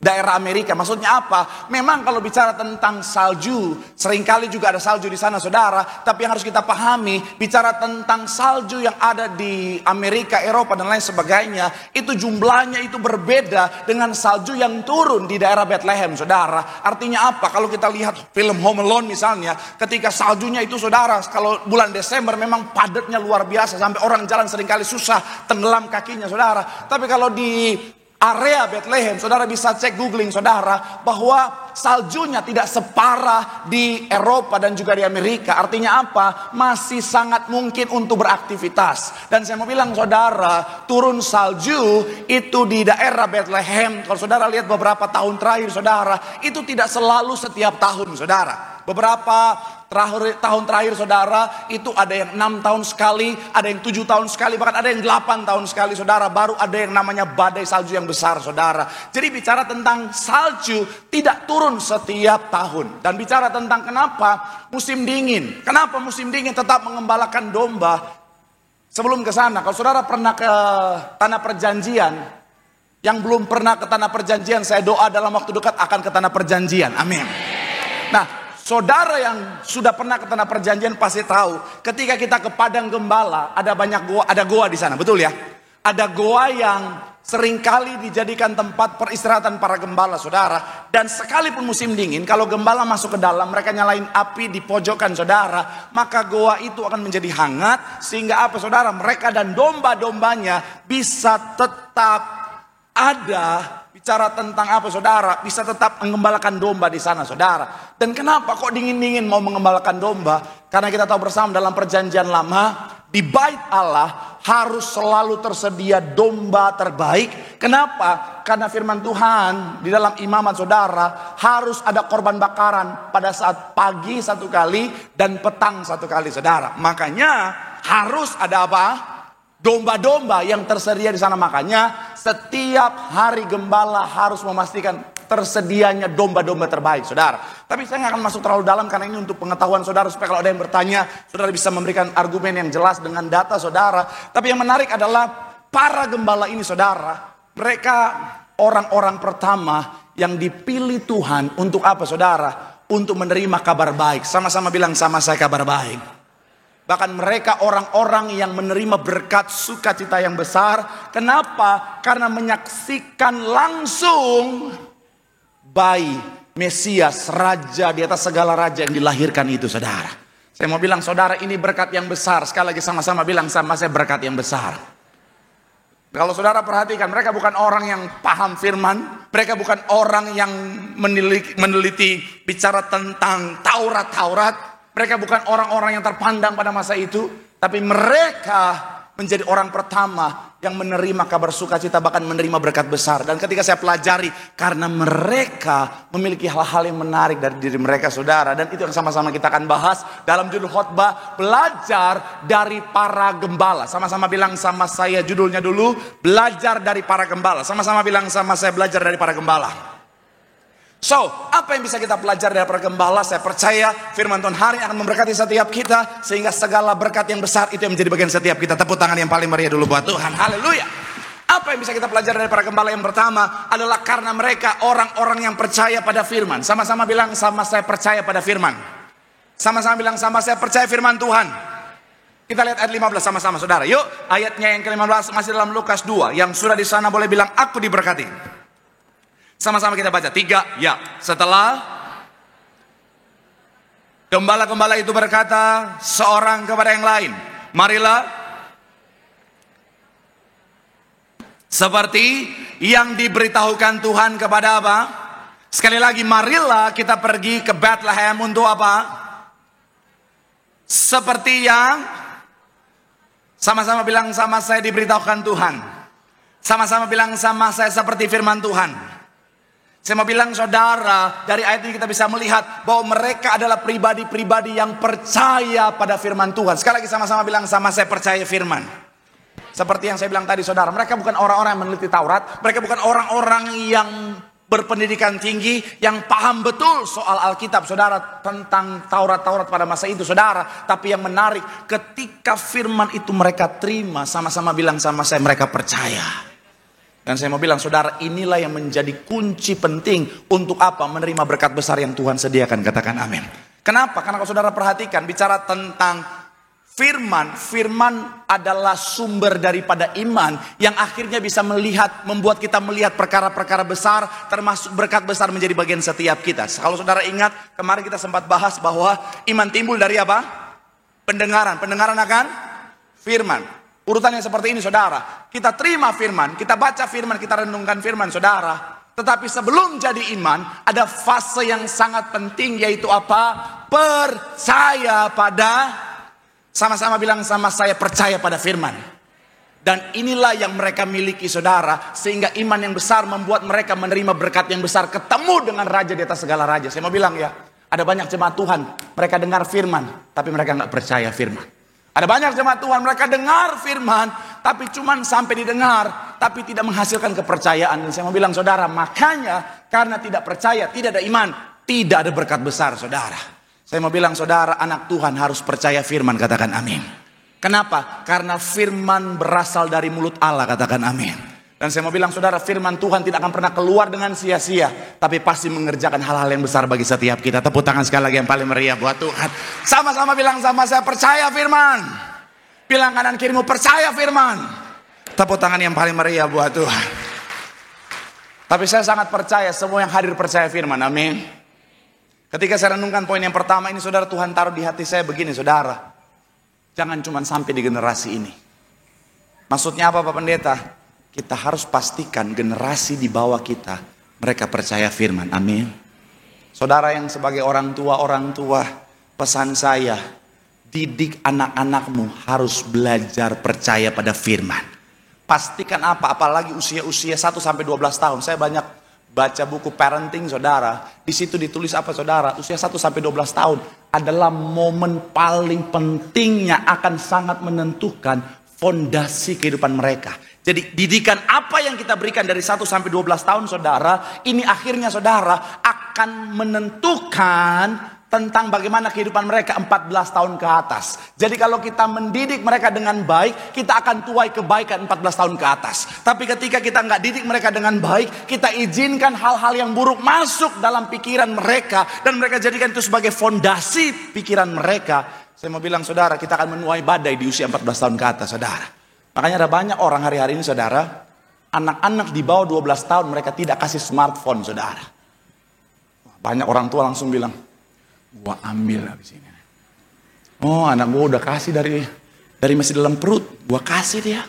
daerah Amerika. Maksudnya apa? Memang kalau bicara tentang salju, seringkali juga ada salju di sana, saudara. Tapi yang harus kita pahami, bicara tentang salju yang ada di Amerika, Eropa dan lain sebagainya, itu jumlahnya itu berbeda dengan salju yang turun di daerah Bethlehem, saudara. Artinya apa? Kalau kita lihat film Home Alone misalnya, ketika saljunya itu, saudara, kalau bulan Desember memang padatnya luar biasa sampai orang jalan seringkali susah tenggelam kakinya, saudara. Tapi kalau di area Bethlehem, saudara bisa cek googling, saudara, bahwa saljunya tidak separah di Eropa dan juga di Amerika. Artinya apa? Masih sangat mungkin untuk beraktivitas. Dan saya mau bilang saudara, turun salju itu di daerah Bethlehem, kalau saudara lihat beberapa tahun terakhir, saudara, itu tidak selalu setiap tahun, saudara. Beberapa tahun terakhir, saudara, itu ada yang 6 tahun sekali, ada yang 7 tahun sekali, bahkan ada yang 8 tahun sekali, saudara. Baru ada yang namanya badai salju yang besar, saudara. Jadi bicara tentang salju tidak turun setiap tahun. Dan bicara tentang kenapa musim dingin, kenapa musim dingin tetap mengembalakan domba. Sebelum ke sana, kalau saudara pernah ke Tanah Perjanjian, yang belum pernah ke Tanah Perjanjian, saya doa dalam waktu dekat akan ke Tanah Perjanjian. Amin. Nah, saudara yang sudah pernah ke Tanah Perjanjian pasti tahu, ketika kita ke Padang Gembala, ada banyak goa, ada goa di sana, betul ya? Ada goa yang seringkali dijadikan tempat peristirahatan para gembala, saudara. Dan sekalipun musim dingin, kalau gembala masuk ke dalam, mereka nyalain api di pojokan, saudara, maka goa itu akan menjadi hangat, sehingga apa, saudara? Mereka dan domba-dombanya bisa tetap ada. Bicara tentang apa, saudara? Bisa tetap mengembalakan domba di sana, saudara. Dan kenapa kok dingin-dingin mau mengembalakan domba? Karena kita tahu bersama dalam perjanjian lama, di bait Allah harus selalu tersedia domba terbaik. Kenapa? Karena firman Tuhan di dalam imamat, saudara, harus ada korban bakaran pada saat pagi satu kali dan petang satu kali, saudara. Makanya harus ada apa? Domba-domba yang tersedia di sana. Makanya setiap hari gembala harus memastikan tersedianya domba-domba terbaik, saudara. Tapi saya nggak akan masuk terlalu dalam karena ini untuk pengetahuan saudara, supaya kalau ada yang bertanya, saudara bisa memberikan argumen yang jelas dengan data, saudara. Tapi yang menarik adalah para gembala ini, saudara, mereka orang-orang pertama yang dipilih Tuhan untuk apa, saudara? Untuk menerima kabar baik. Sama-sama bilang sama saya, kabar baik. Bahkan mereka orang-orang yang menerima berkat sukacita yang besar. Kenapa? Karena menyaksikan langsung bayi Mesias, raja di atas segala raja yang dilahirkan itu, saudara. Saya mau bilang saudara, ini berkat yang besar. Sekali lagi sama-sama bilang sama saya, berkat yang besar. Kalau saudara perhatikan, mereka bukan orang yang paham firman, mereka bukan orang yang meneliti bicara tentang Taurat, mereka bukan orang-orang yang terpandang pada masa itu, tapi mereka menjadi orang pertama yang menerima kabar sukacita, bahkan menerima berkat besar. Dan ketika saya pelajari, karena mereka memiliki hal-hal yang menarik dari diri mereka, saudara. Dan itu yang sama-sama kita akan bahas dalam judul khotbah, belajar dari para gembala. Sama-sama bilang sama saya judulnya dulu, belajar dari para gembala. Sama-sama bilang sama saya, belajar dari para gembala. So, apa yang bisa kita pelajari dari para gembala? Saya percaya firman Tuhan hari ini akan memberkati setiap kita, sehingga segala berkat yang besar itu yang menjadi bagian setiap kita. Tepuk tangan yang paling meriah dulu buat Tuhan. Haleluya. Apa yang bisa kita pelajari dari para gembala? Yang pertama adalah karena mereka orang-orang yang percaya pada firman. Sama-sama bilang sama saya, percaya pada firman. Sama-sama bilang sama saya, percaya firman Tuhan. Kita lihat ayat 15 sama-sama, saudara. Yuk, ayatnya yang ke-15 masih dalam Lukas 2. Yang sudah di sana boleh bilang aku diberkati. Sama-sama kita baca. 3, ya. Setelah gembala-gembala itu berkata seorang kepada yang lain, marilah seperti yang diberitahukan Tuhan kepada apa? Sekali lagi, marilah kita pergi ke Bethlehem untuk apa? Seperti yang sama-sama bilang sama saya, diberitahukan Tuhan. Sama-sama bilang sama saya, seperti firman Tuhan. Saya mau bilang saudara, dari ayat ini kita bisa melihat bahwa mereka adalah pribadi-pribadi yang percaya pada firman Tuhan. Sekali lagi sama-sama bilang sama saya, percaya firman. Seperti yang saya bilang tadi, saudara, mereka bukan orang-orang yang meneliti Taurat. Mereka bukan orang-orang yang berpendidikan tinggi, yang paham betul soal Alkitab, saudara, tentang Taurat-Taurat pada masa itu, saudara. Tapi yang menarik, ketika firman itu mereka terima, sama-sama bilang sama saya, mereka percaya. Dan saya mau bilang, saudara, inilah yang menjadi kunci penting untuk apa? Menerima berkat besar yang Tuhan sediakan. Katakan amin. Kenapa? Karena kalau saudara perhatikan, bicara tentang firman, firman adalah sumber daripada iman yang akhirnya bisa melihat, membuat kita melihat perkara-perkara besar, termasuk berkat besar menjadi bagian setiap kita. Kalau saudara ingat, kemarin kita sempat bahas bahwa iman timbul dari apa? Pendengaran. Pendengaran akan firman. Urutannya seperti ini, saudara. Kita terima firman, kita baca firman, kita renungkan firman, saudara. Tetapi sebelum jadi iman, ada fase yang sangat penting, yaitu apa? Percaya pada, sama-sama bilang sama saya, percaya pada firman. Dan inilah yang mereka miliki, saudara. Sehingga iman yang besar membuat mereka menerima berkat yang besar, ketemu dengan raja di atas segala raja. Saya mau bilang ya, ada banyak jemaat Tuhan, mereka dengar firman, tapi mereka nggak percaya firman. Ada banyak jemaat Tuhan, mereka dengar firman, tapi cuman sampai didengar, tapi tidak menghasilkan kepercayaan. Dan saya mau bilang, saudara, makanya karena tidak percaya, tidak ada iman, tidak ada berkat besar, saudara. Saya mau bilang, saudara, anak Tuhan harus percaya firman, katakan amin. Kenapa? Karena firman berasal dari mulut Allah, katakan amin. Dan saya mau bilang, saudara, firman Tuhan tidak akan pernah keluar dengan sia-sia, tapi pasti mengerjakan hal-hal yang besar bagi setiap kita. Tepuk tangan sekali lagi yang paling meriah buat Tuhan. Sama-sama bilang sama saya, percaya firman. Bilang kanan kirimu, percaya firman. Tepuk tangan yang paling meriah buat Tuhan. Tapi saya sangat percaya semua yang hadir percaya firman, amin. Ketika saya renungkan poin yang pertama ini, saudara, Tuhan taruh di hati saya begini, saudara. Jangan cuma sampai di generasi ini. Maksudnya apa, Pak Pendeta? Kita harus pastikan generasi di bawah kita, mereka percaya firman, amin. Saudara yang sebagai orang tua, pesan saya, didik anak-anakmu harus belajar percaya pada firman. Pastikan apa, apalagi usia-usia 1-12 tahun. Saya banyak baca buku parenting, saudara. Di situ ditulis apa, saudara? Usia 1-12 tahun adalah momen paling pentingnya, akan sangat menentukan fondasi kehidupan mereka. Jadi didikan apa yang kita berikan dari 1-12 tahun, saudara, ini akhirnya, saudara, akan menentukan tentang bagaimana kehidupan mereka 14 tahun ke atas. Jadi kalau kita mendidik mereka dengan baik, kita akan tuai kebaikan 14 tahun ke atas. Tapi ketika kita nggak didik mereka dengan baik, kita izinkan hal-hal yang buruk masuk dalam pikiran mereka, dan mereka jadikan itu sebagai fondasi pikiran mereka. Saya mau bilang, saudara, kita akan menuai badai di usia 14 tahun ke atas, saudara. Makanya ada banyak orang hari-hari ini, saudara, anak-anak di bawah 12 tahun mereka tidak kasih smartphone, saudara. Banyak orang tua langsung bilang, gua ambil habis ini. Oh, anak gua udah kasih dari masih dalam perut, gua kasih dia.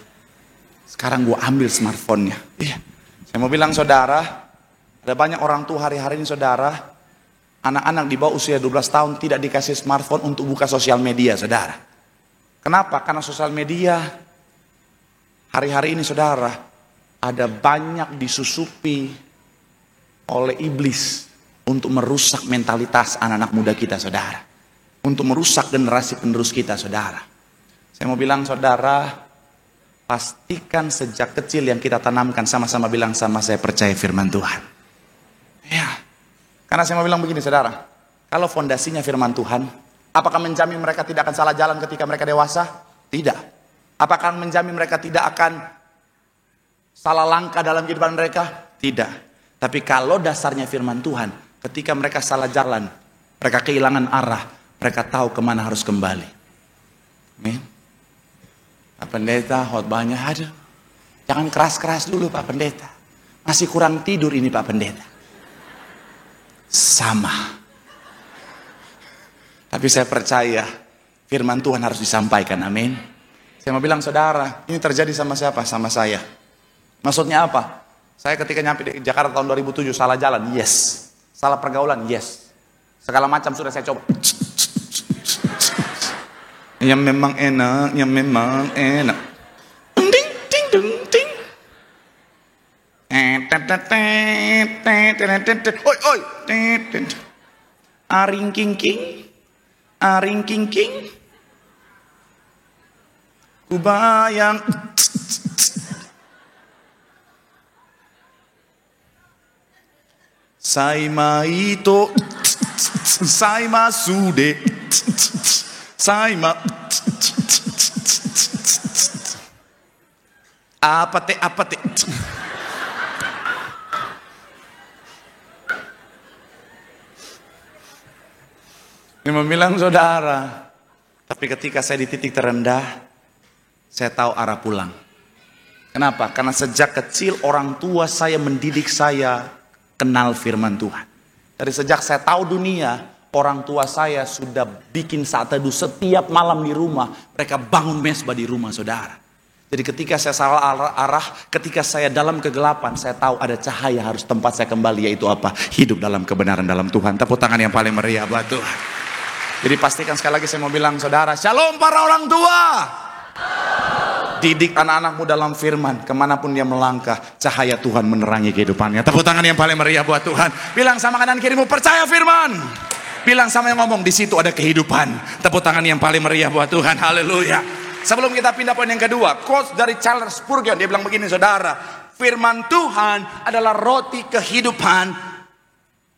Sekarang gue ambil smartphone-nya. Iya. Saya mau bilang saudara, ada banyak orang tua hari-hari ini saudara, anak-anak di bawah usia 12 tahun tidak dikasih smartphone untuk buka sosial media saudara. Kenapa? Karena sosial media hari-hari ini saudara, ada banyak disusupi oleh iblis untuk merusak mentalitas anak-anak muda kita saudara. Untuk merusak generasi penerus kita saudara. Saya mau bilang saudara, pastikan sejak kecil yang kita tanamkan, sama-sama bilang sama saya, percaya firman Tuhan. Ya, karena saya mau bilang begini saudara, kalau fondasinya firman Tuhan, apakah menjamin mereka tidak akan salah jalan ketika mereka dewasa? Tidak. Apakah menjamin mereka tidak akan salah langkah dalam kehidupan mereka? Tidak. Tapi kalau dasarnya firman Tuhan, ketika mereka salah jalan, mereka kehilangan arah, mereka tahu kemana harus kembali. Amin. Pak Pendeta, khotbahnya aduh, jangan keras-keras dulu Pak Pendeta. Masih kurang tidur ini Pak Pendeta. Sama. Tapi saya percaya firman Tuhan harus disampaikan, amin. Saya mau bilang saudara, ini terjadi sama siapa? Sama saya. Maksudnya apa? Saya ketika nyampe di Jakarta tahun 2007 salah jalan, yes. Salah pergaulan, yes. Segala macam sudah saya coba. Yang memang enak, yang memang enak. Ding ding ding ding. Oi oi. Aring king king. Aring king king. Kubayang. Saima ito. Saima sude. Saima. Apa te. Ini membilang saudara, tapi ketika saya di titik terendah, saya tahu arah pulang. Kenapa? Karena sejak kecil orang tua saya mendidik saya kenal firman Tuhan. Dari sejak saya tahu dunia, orang tua saya sudah bikin saat teduh setiap malam di rumah. Mereka bangun mesbah di rumah saudara. Jadi ketika saya salah arah, ketika saya dalam kegelapan, saya tahu ada cahaya harus tempat saya kembali, yaitu apa? Hidup dalam kebenaran dalam Tuhan. Tepuk tangan yang paling meriah buat Tuhan. Jadi pastikan sekali lagi saya mau bilang saudara, shalom para orang tua. Didik anak-anakmu dalam firman, kemanapun dia melangkah, cahaya Tuhan menerangi kehidupannya. Tepuk tangan yang paling meriah buat Tuhan. Bilang sama kanan kirimu, percaya firman. Bilang sama yang ngomong, di situ ada kehidupan. Tepuk tangan yang paling meriah buat Tuhan. Haleluya. Sebelum kita pindah poin yang kedua, quotes dari Charles Spurgeon, dia bilang begini saudara, firman Tuhan adalah roti kehidupan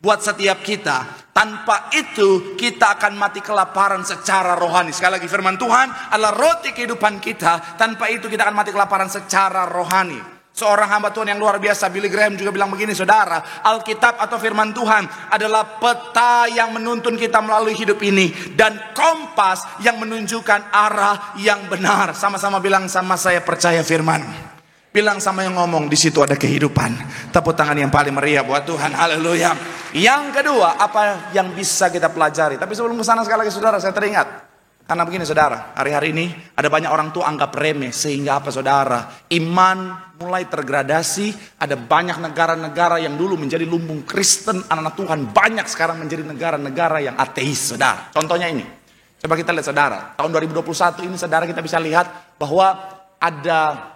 buat setiap kita. Tanpa itu kita akan mati kelaparan secara rohani. Sekali lagi, firman Tuhan adalah roti kehidupan kita. Tanpa itu kita akan mati kelaparan secara rohani. Seorang hamba Tuhan yang luar biasa, Billy Graham, juga bilang begini saudara, Alkitab atau firman Tuhan adalah peta yang menuntun kita melalui hidup ini, dan kompas yang menunjukkan arah yang benar. Sama-sama bilang sama saya, percaya firman. Bilang sama yang ngomong, di situ ada kehidupan. Tepuk tangan yang paling meriah buat Tuhan. Haleluya. Yang kedua, apa yang bisa kita pelajari? Tapi sebelum ke sana sekali lagi saudara, saya teringat. Karena begini saudara, hari-hari ini ada banyak orang tua anggap remeh. Sehingga apa saudara? Iman mulai tergradasi. Ada banyak negara-negara yang dulu menjadi lumbung Kristen, anak-anak Tuhan, banyak sekarang menjadi negara-negara yang ateis saudara. Contohnya ini, coba kita lihat saudara, tahun 2021 ini saudara, kita bisa lihat bahwa ada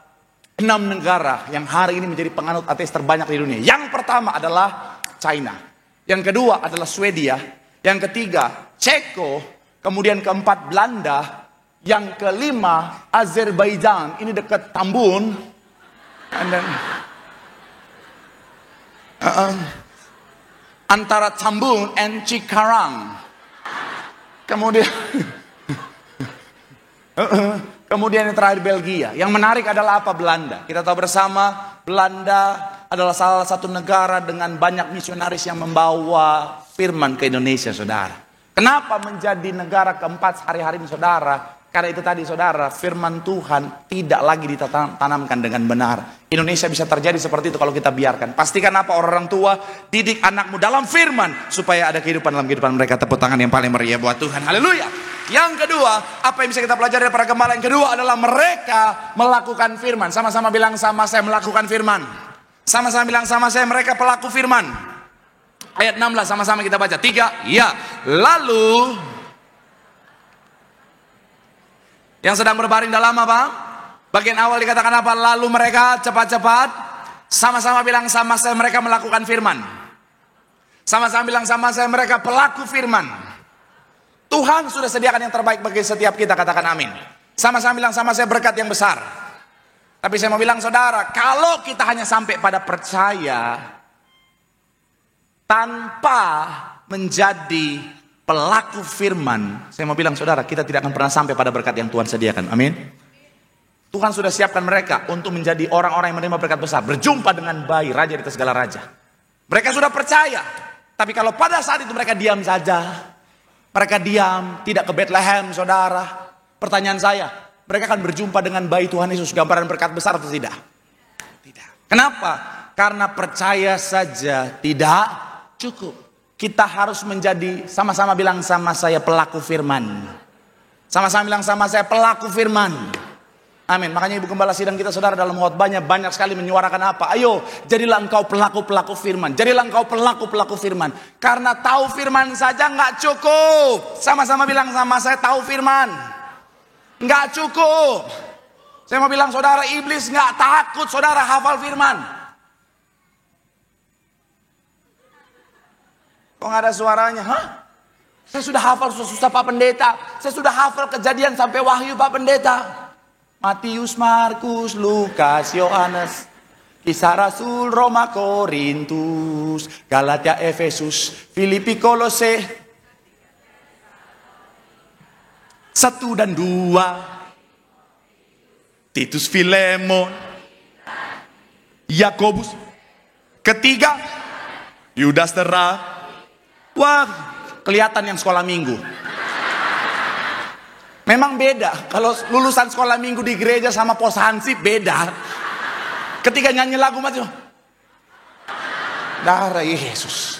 6 negara yang hari ini menjadi penganut ateis terbanyak di dunia. Yang pertama adalah China. Yang kedua adalah Swedia. Yang ketiga Ceko. Kemudian keempat Belanda. Yang kelima Azerbaijan. Ini dekat Tambun. And then, antara Tambun and Cikarang. Kemudian kemudian yang terakhir Belgia. Yang menarik adalah apa? Belanda. Kita tahu bersama, Belanda adalah salah satu negara dengan banyak misionaris yang membawa firman ke Indonesia saudara. Kenapa menjadi negara keempat hari-hari ini saudara? Karena itu tadi saudara, firman Tuhan tidak lagi ditanamkan dengan benar. Indonesia bisa terjadi seperti itu kalau kita biarkan. Pastikan apa orang tua, didik anakmu dalam firman, supaya ada kehidupan dalam kehidupan mereka. Tepuk tangan yang paling meriah buat Tuhan. Haleluya. Yang kedua, apa yang bisa kita pelajari dari para gembala? Yang kedua adalah mereka melakukan firman. Sama-sama bilang sama saya, melakukan firman. Sama-sama bilang sama saya, mereka pelaku firman. Ayat 16 sama-sama kita baca. 3, ya. Lalu yang sedang berbaring dalam apa? Bagian awal dikatakan apa? Lalu mereka cepat-cepat. Sama-sama bilang sama saya, mereka melakukan firman. Sama-sama bilang sama saya, mereka pelaku firman. Tuhan sudah sediakan yang terbaik bagi setiap kita, katakan amin. Sama-sama bilang sama saya, berkat yang besar. Tapi saya mau bilang saudara, kalau kita hanya sampai pada percaya tanpa menjadi pelaku firman, saya mau bilang saudara, kita tidak akan pernah sampai pada berkat yang Tuhan sediakan. Amin. Tuhan sudah siapkan mereka untuk menjadi orang-orang yang menerima berkat besar, berjumpa dengan bayi raja di atas segala raja. Mereka sudah percaya, tapi kalau pada saat itu mereka diam saja, mereka diam, tidak ke Bethlehem, saudara. Pertanyaan saya, mereka akan berjumpa dengan bayi Tuhan Yesus, gambaran berkat besar atau tidak? Tidak. Kenapa? Karena percaya saja tidak cukup. Kita harus menjadi, sama-sama bilang sama saya, pelaku firman. Sama-sama bilang sama saya, pelaku firman. Amin. Makanya Ibu Gembala sidang kita saudara dalam khotbahnya banyak sekali menyuarakan apa? Ayo, jadilah engkau pelaku-pelaku firman. Jadilah engkau pelaku-pelaku firman. Karena tahu firman saja nggak cukup. Sama-sama bilang sama saya, tahu firman nggak cukup. Saya mau bilang saudara, iblis nggak takut saudara hafal firman. Kok nggak ada suaranya? Hah? Saya sudah hafal susah Pak Pendeta. Saya sudah hafal Kejadian sampai Wahyu Pak Pendeta. Matius, Markus, Lukas, Yohanes, Kisah Rasul, Roma, Korintus, Galatia, Efesus, Filipi, Kolose, 1 dan 2, Titus, Filemon, Yakobus, ketiga, Yudas Terah. Wah, kelihatan yang sekolah minggu. Memang beda, kalau lulusan sekolah minggu di gereja sama pos hansip beda. Ketika nyanyi lagu mati, darah Yesus.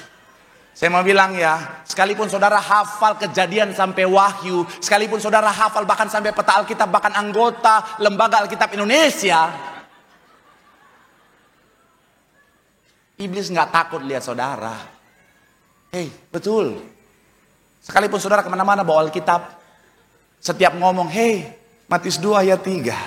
Saya mau bilang ya, sekalipun saudara hafal Kejadian sampai Wahyu, sekalipun saudara hafal bahkan sampai peta Alkitab, bahkan anggota Lembaga Alkitab Indonesia, iblis nggak takut lihat saudara. Hei, betul. Sekalipun saudara kemana-mana bawa Alkitab, setiap ngomong, hei, Matius 2 ayat 3.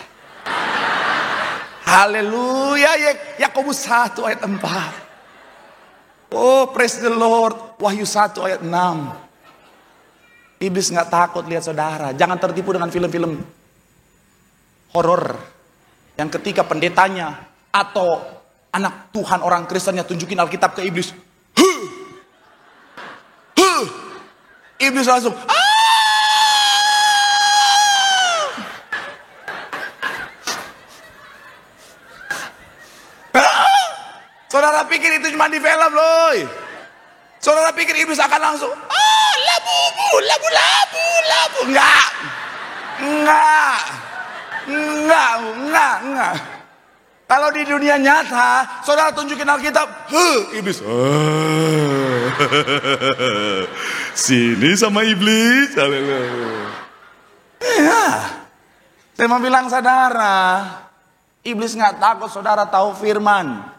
Haleluya, Yakobus 1 ayat 4. Oh, praise the Lord, Wahyu 1 ayat 6. Iblis nggak takut lihat saudara. Jangan tertipu dengan film-film horor yang ketika pendetanya atau anak Tuhan orang Kristennya tunjukin Alkitab ke iblis. Iblis langsung, saudara pikir itu cuma di film loh. Saudara pikir iblis akan langsung, labu. Enggak. Kalau di dunia nyata, saudara tunjukin Alkitab, iblis, sini sama iblis. Haleluya. Ya. Saya mau bilang saudara, iblis nggak takut saudara tahu firman.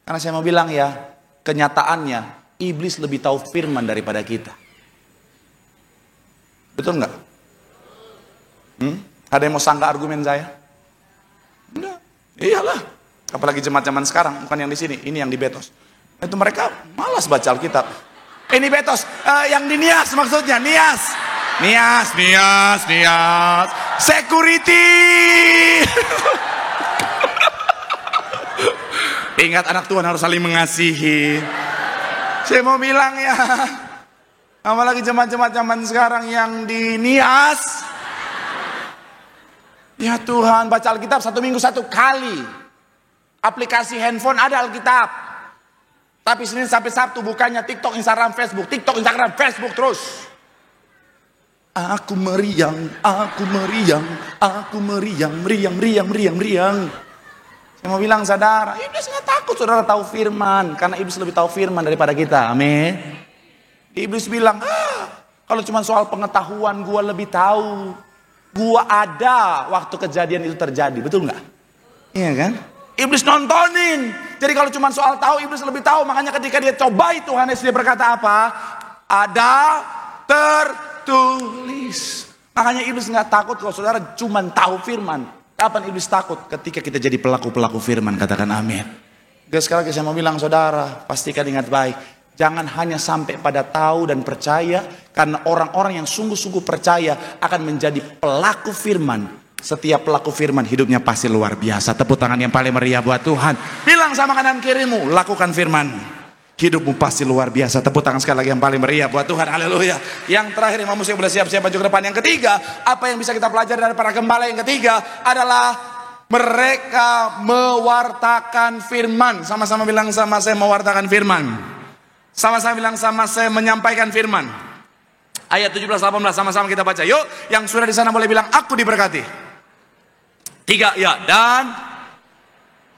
Karena saya mau bilang ya, kenyataannya iblis lebih tahu firman daripada kita. Betul nggak? Ada yang mau sangka argumen saya? Enggak. Iyalah. Apalagi jemaat-jemaat sekarang, bukan yang di sini, ini yang di Betos. Itu mereka malas baca Alkitab. Ini Betos, yang di Nias maksudnya, Nias. Security. Ingat anak Tuhan harus saling mengasihi. Saya mau bilang ya, apalagi jemaat-jemaat zaman sekarang yang di Nias. Ya Tuhan, baca Alkitab 1 minggu 1 kali. Aplikasi handphone ada Alkitab. Tapi Senin sampai Sabtu bukannya TikTok, Instagram, Facebook. TikTok, Instagram, Facebook terus. Aku meriang. Saya mau bilang saudara, iblis nggak takut saudara tahu firman. Karena iblis lebih tahu firman daripada kita. Amin. Iblis bilang, Kalau cuma soal pengetahuan, gue lebih tahu. Gue ada waktu kejadian itu terjadi, betul nggak? Iya kan? Iblis nontonin. Jadi kalau cuma soal tahu, iblis lebih tahu. Makanya ketika dia cobai Tuhan Yesus, dia berkata apa? Ada tertulis. Makanya iblis nggak takut kalau saudara cuma tahu firman. Kapan iblis takut? Ketika kita jadi pelaku-pelaku firman. Katakan amin. Sekali lagi saya mau bilang saudara, pastikan ingat baik. Jangan hanya sampai pada tahu dan percaya. Karena orang-orang yang sungguh-sungguh percaya akan menjadi pelaku firman. Setiap pelaku firman hidupnya pasti luar biasa. Tepuk tangan yang paling meriah buat Tuhan. Bilang sama kanan kirimu, lakukan firman. Hidupmu pasti luar biasa. Tepuk tangan sekali lagi yang paling meriah buat Tuhan. Haleluya. Yang terakhir, Imam Musa boleh siap-siap maju ke depan. Yang ketiga, apa yang bisa kita pelajari dari para gembala? Yang ketiga adalah mereka mewartakan firman. Sama-sama bilang sama saya, mewartakan firman. Sama-sama bilang sama saya, menyampaikan firman. Ayat 17-18 sama-sama kita baca. Yuk, yang sudah di sana boleh bilang aku diberkati. 3 ya, dan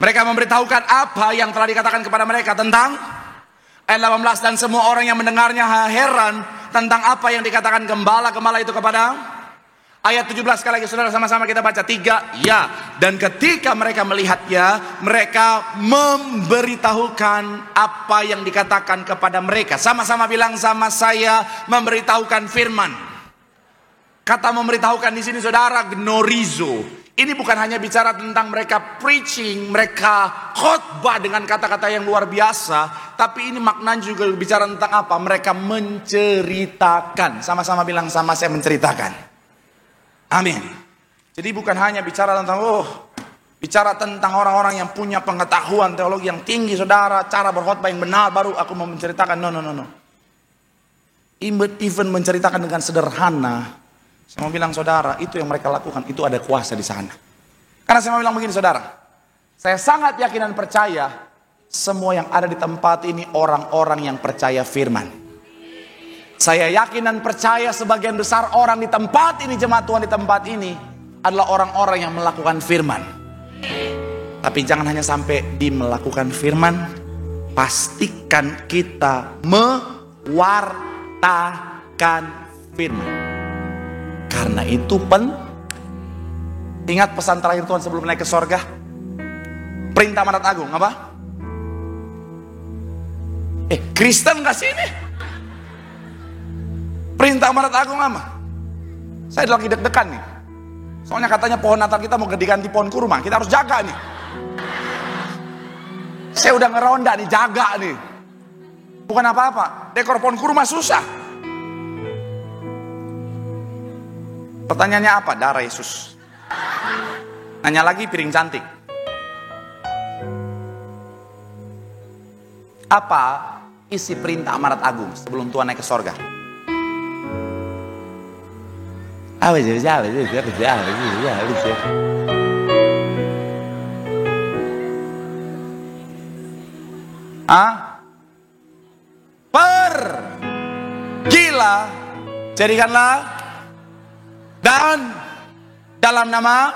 mereka memberitahukan apa yang telah dikatakan kepada mereka tentang ayat 18, dan semua orang yang mendengarnya heran tentang apa yang dikatakan gembala-gembala itu kepada. Ayat 17 sekali lagi saudara, sama-sama kita baca. 3 ya, dan ketika mereka melihatnya, mereka memberitahukan apa yang dikatakan kepada mereka. Sama-sama bilang sama saya, memberitahukan firman. Kata memberitahukan di sini saudara, gnorizo. Ini bukan hanya bicara tentang mereka preaching, mereka khotbah dengan kata-kata yang luar biasa. Tapi ini maknanya juga bicara tentang apa? Mereka menceritakan. Sama-sama bilang sama saya, menceritakan. Amin. Jadi bukan hanya bicara tentang, bicara tentang orang-orang yang punya pengetahuan teologi yang tinggi saudara. Cara berkhotbah yang benar baru aku mau menceritakan. No. Even menceritakan dengan sederhana. Saya mau bilang saudara, itu yang mereka lakukan, itu ada kuasa di sana. Karena saya mau bilang begini saudara, saya sangat yakin dan percaya, semua yang ada di tempat ini orang-orang yang percaya firman. Saya yakin dan percaya sebagian besar orang di tempat ini, jemaat Tuhan di tempat ini, adalah orang-orang yang melakukan firman. Tapi jangan hanya sampai di melakukan firman, pastikan kita mewartakan firman. Karena itu ingat pesan terakhir Tuhan sebelum naik ke sorga. Perintah amanat agung apa? Kristen gak sih ini? Perintah amanat agung apa? Saya lagi deg-degan nih. Soalnya katanya pohon Natal kita mau diganti pohon kurma. Kita harus jaga nih. Saya udah ngeronda nih, jaga nih. Bukan apa-apa, dekor pohon kurma susah. Pertanyaannya apa? Darah Yesus. Nanya lagi, piring cantik. Apa isi perintah amanat agung sebelum Tuhan naik ke sorga? Pergilah, jadikanlah, dan dalam nama,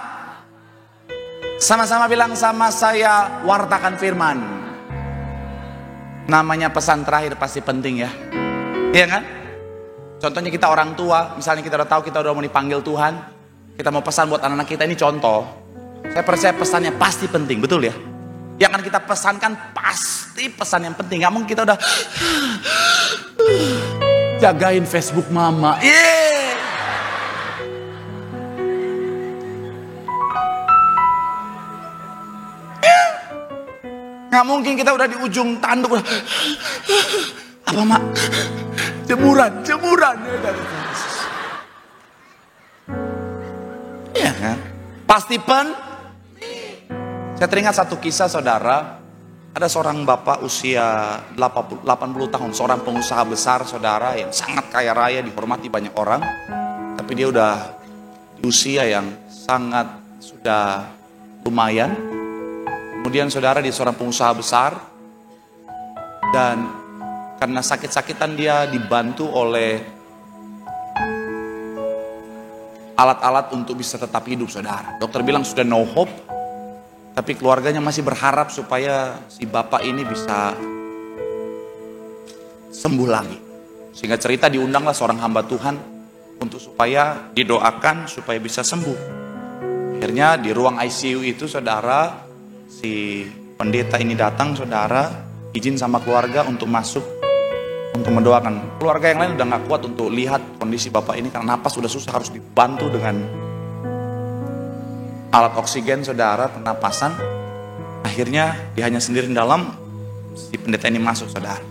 sama-sama bilang sama saya, wartakan firman. Namanya pesan terakhir pasti penting ya. Iya kan? Contohnya kita orang tua, misalnya kita udah tahu kita udah mau dipanggil Tuhan, kita mau pesan buat anak-anak kita, ini contoh. Saya percaya pesannya pasti penting, betul ya? Yang akan kita pesankan pasti pesan yang penting. Gak mungkin kita udah jagain Facebook mama. Gak mungkin kita udah di ujung tanduk. Apa mak? Jemuran. Iya kan? Pasti Saya teringat satu kisah saudara. Ada seorang bapak usia 80 tahun. Seorang pengusaha besar saudara yang sangat kaya raya, dihormati banyak orang. Tapi dia udah di usia yang sangat sudah lumayan. Kemudian saudara dia seorang pengusaha besar. Dan karena sakit-sakitan dia dibantu oleh alat-alat untuk bisa tetap hidup saudara. Dokter bilang sudah no hope. Tapi keluarganya masih berharap supaya si bapak ini bisa sembuh lagi. Singkat cerita diundanglah seorang hamba Tuhan untuk supaya didoakan supaya bisa sembuh. Akhirnya di ruang ICU itu saudara, si pendeta ini datang saudara, izin sama keluarga untuk masuk untuk mendoakan. Keluarga yang lain udah gak kuat untuk lihat kondisi bapak ini karena napas sudah susah, harus dibantu dengan alat oksigen saudara, pernapasan. Akhirnya dia hanya sendiri di dalam, si pendeta ini masuk saudara.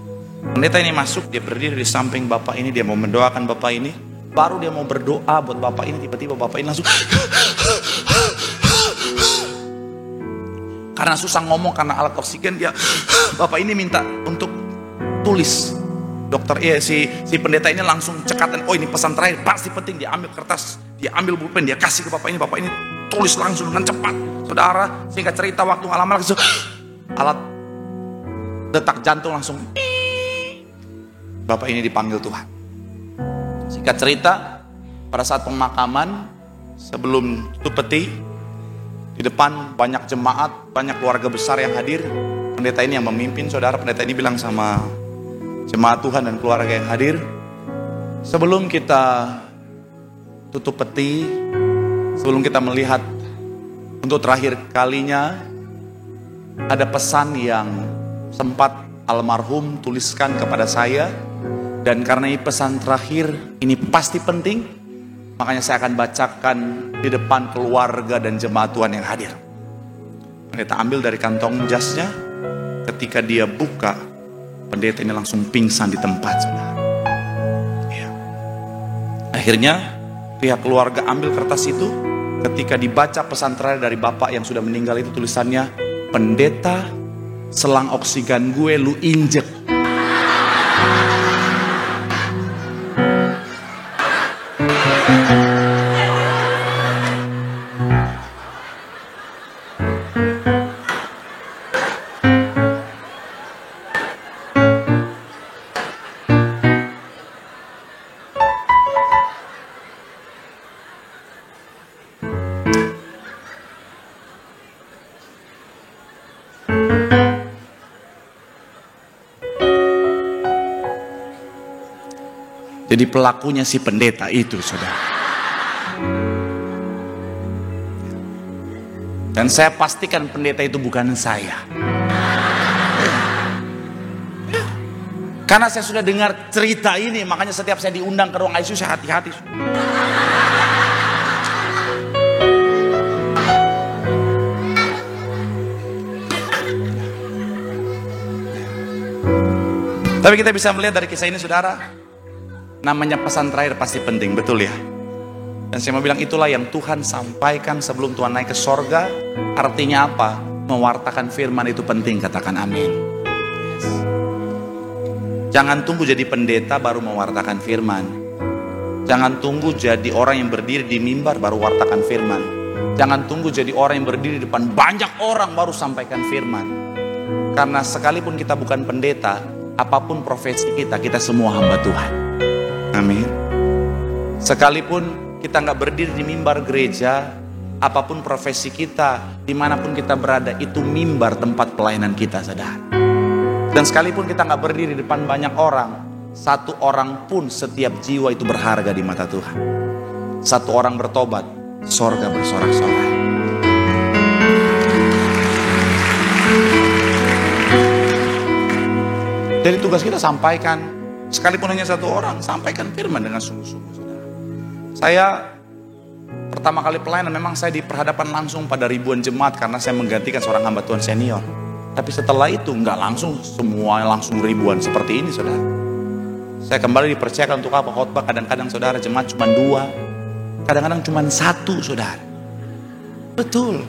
Pendeta ini masuk, dia berdiri di samping bapak ini, dia mau mendoakan bapak ini. Baru dia mau berdoa buat bapak ini, tiba-tiba bapak ini langsung karena susah ngomong karena alat oksigen, dia bapak ini minta untuk tulis. Dokter si pendeta ini langsung cekatan, oh ini pesan terakhir pasti penting. Dia ambil kertas, dia ambil pulpen, dia kasih ke bapak ini tulis langsung dengan cepat saudara. Singkat cerita waktu gak lama langsung alat detak jantung langsung, bapak ini dipanggil Tuhan. Singkat cerita, pada saat pemakaman sebelum tutup peti, di depan banyak jemaat, banyak keluarga besar yang hadir. Pendeta ini yang memimpin saudara. Pendeta ini bilang sama jemaat Tuhan dan keluarga yang hadir, sebelum kita tutup peti, sebelum kita melihat untuk terakhir kalinya, ada pesan yang sempat almarhum tuliskan kepada saya. Dan karena ini pesan terakhir, ini pasti penting, makanya saya akan bacakan di depan keluarga dan jemaat Tuhan yang hadir. Pendeta ambil dari kantong jasnya. Ketika dia buka, pendeta ini langsung pingsan di tempat saudara. Ya. Akhirnya pihak keluarga ambil kertas itu. Ketika dibaca pesan terakhir dari bapak yang sudah meninggal itu, tulisannya, pendeta, selang oksigen gue lu injek. Jadi pelakunya si pendeta itu saudara. Dan saya pastikan pendeta itu bukan saya. Karena saya sudah dengar cerita ini, makanya setiap saya diundang ke ruang ICU saya hati-hati. Tapi kita bisa melihat dari kisah ini saudara, namanya pesan terakhir pasti penting, betul ya? Dan saya mau bilang itulah yang Tuhan sampaikan sebelum Tuhan naik ke sorga. Artinya apa? Mewartakan firman itu penting, katakan amin. Yes. Jangan tunggu jadi pendeta baru mewartakan firman. Jangan tunggu jadi orang yang berdiri di mimbar baru wartakan firman. Jangan tunggu jadi orang yang berdiri di depan banyak orang baru sampaikan firman. Karena sekalipun kita bukan pendeta, apapun profesi kita, kita semua hamba Tuhan. Amin. Sekalipun kita nggak berdiri di mimbar gereja, apapun profesi kita, dimanapun kita berada, itu mimbar tempat pelayanan kita, saudara. Dan sekalipun kita nggak berdiri di depan banyak orang, satu orang pun setiap jiwa itu berharga di mata Tuhan. Satu orang bertobat, sorga bersorak-sorai. Jadi tugas kita sampaikan. Sekalipun hanya satu orang, sampaikan firman dengan sungguh-sungguh. Saya pertama kali pelayanan memang saya diperhadapkan langsung pada ribuan jemaat karena saya menggantikan seorang hamba Tuhan senior. Tapi setelah itu nggak langsung semua langsung ribuan seperti ini saudara. Saya kembali dipercayakan untuk apa khotbah. Kadang-kadang saudara jemaat cuma 2, kadang-kadang cuma 1 saudara. Betul.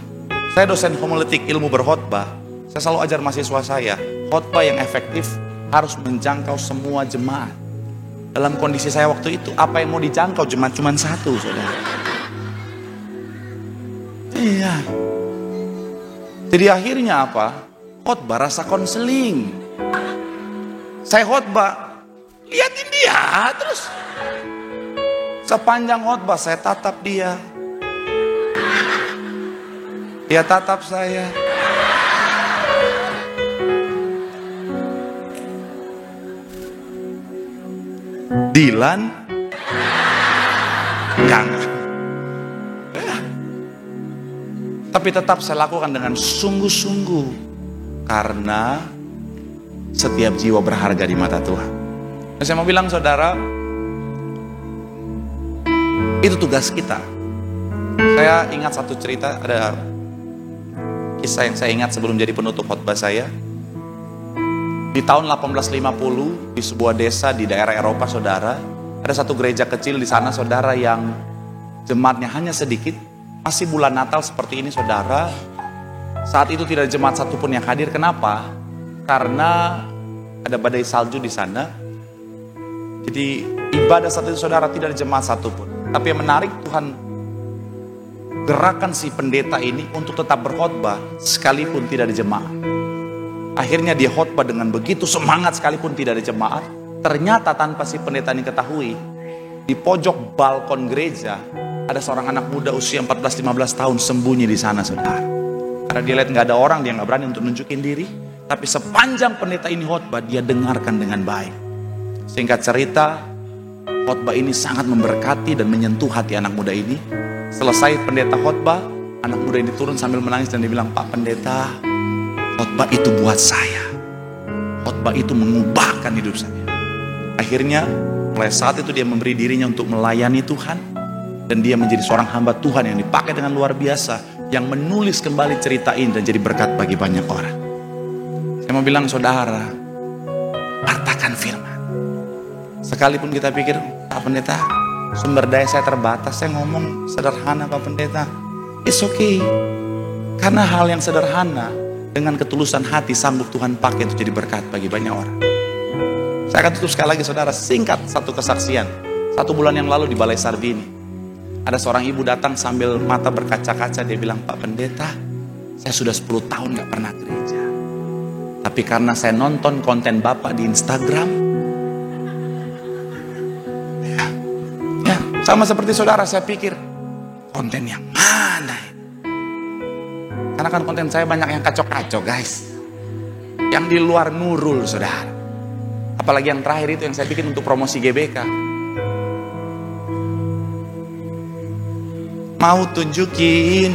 Saya dosen homiletik ilmu berkhotbah. Saya selalu ajar mahasiswa saya, khotbah yang efektif harus menjangkau semua jemaat. Dalam kondisi saya waktu itu, apa yang mau dijangkau jemaat cuma 1 saudara. Iya. Jadi akhirnya apa? Khotbah rasa konseling. Saya khotbah, liatin dia terus. Sepanjang khotbah saya tatap dia. Dia tatap saya. Dilan kangen. Tapi tetap saya lakukan dengan sungguh-sungguh, karena setiap jiwa berharga di mata Tuhan. Dan saya mau bilang saudara, itu tugas kita. Saya ingat satu cerita, ada kisah yang saya ingat sebelum jadi penutup khotbah saya. Di tahun 1850 di sebuah desa di daerah Eropa saudara, ada satu gereja kecil di sana saudara yang jemaatnya hanya sedikit. Masih bulan Natal seperti ini saudara. Saat itu tidak ada jemaat satupun yang hadir. Kenapa? Karena ada badai salju di sana. Jadi ibadah saat itu saudara tidak ada jemaat satupun. Tapi yang menarik, Tuhan gerakan si pendeta ini untuk tetap berkhotbah sekalipun tidak ada jemaat. Akhirnya dia khotbah dengan begitu semangat sekalipun tidak ada jemaat. Ternyata tanpa si pendeta ini ketahui, di pojok balkon gereja ada seorang anak muda usia 14-15 tahun sembunyi di sana saudara. Karena dia lihat nggak ada orang, dia nggak berani untuk nunjukin diri. Tapi sepanjang pendeta ini khotbah, dia dengarkan dengan baik. Singkat cerita, khotbah ini sangat memberkati dan menyentuh hati anak muda ini. Selesai pendeta khotbah, anak muda ini turun sambil menangis dan dia bilang, "Pak Pendeta, khotbah itu buat saya. Khotbah itu mengubahkan hidup saya." Akhirnya, mulai saat itu dia memberi dirinya untuk melayani Tuhan. Dan dia menjadi seorang hamba Tuhan yang dipakai dengan luar biasa, yang menulis kembali cerita ini dan jadi berkat bagi banyak orang. Saya mau bilang saudara, wartakan firman. Sekalipun kita pikir, Pak Pendeta, sumber daya saya terbatas, saya ngomong sederhana Pak Pendeta. It's okay. Karena hal yang sederhana dengan ketulusan hati sanggup Tuhan pakai untuk jadi berkat bagi banyak orang. Saya akan tutup sekali lagi saudara, singkat satu kesaksian. 1 bulan yang lalu di Balai Sarbini, ada seorang ibu datang sambil mata berkaca-kaca. Dia bilang, "Pak Pendeta, saya sudah 10 tahun gak pernah gereja. Tapi karena saya nonton konten Bapak di Instagram." Ya, sama seperti saudara, saya pikir, konten yang mana? Karena kan konten saya banyak yang kacau-kacau guys. Yang di luar Nurul saudara. Apalagi yang terakhir itu yang saya bikin untuk promosi GBK. Mau tunjukin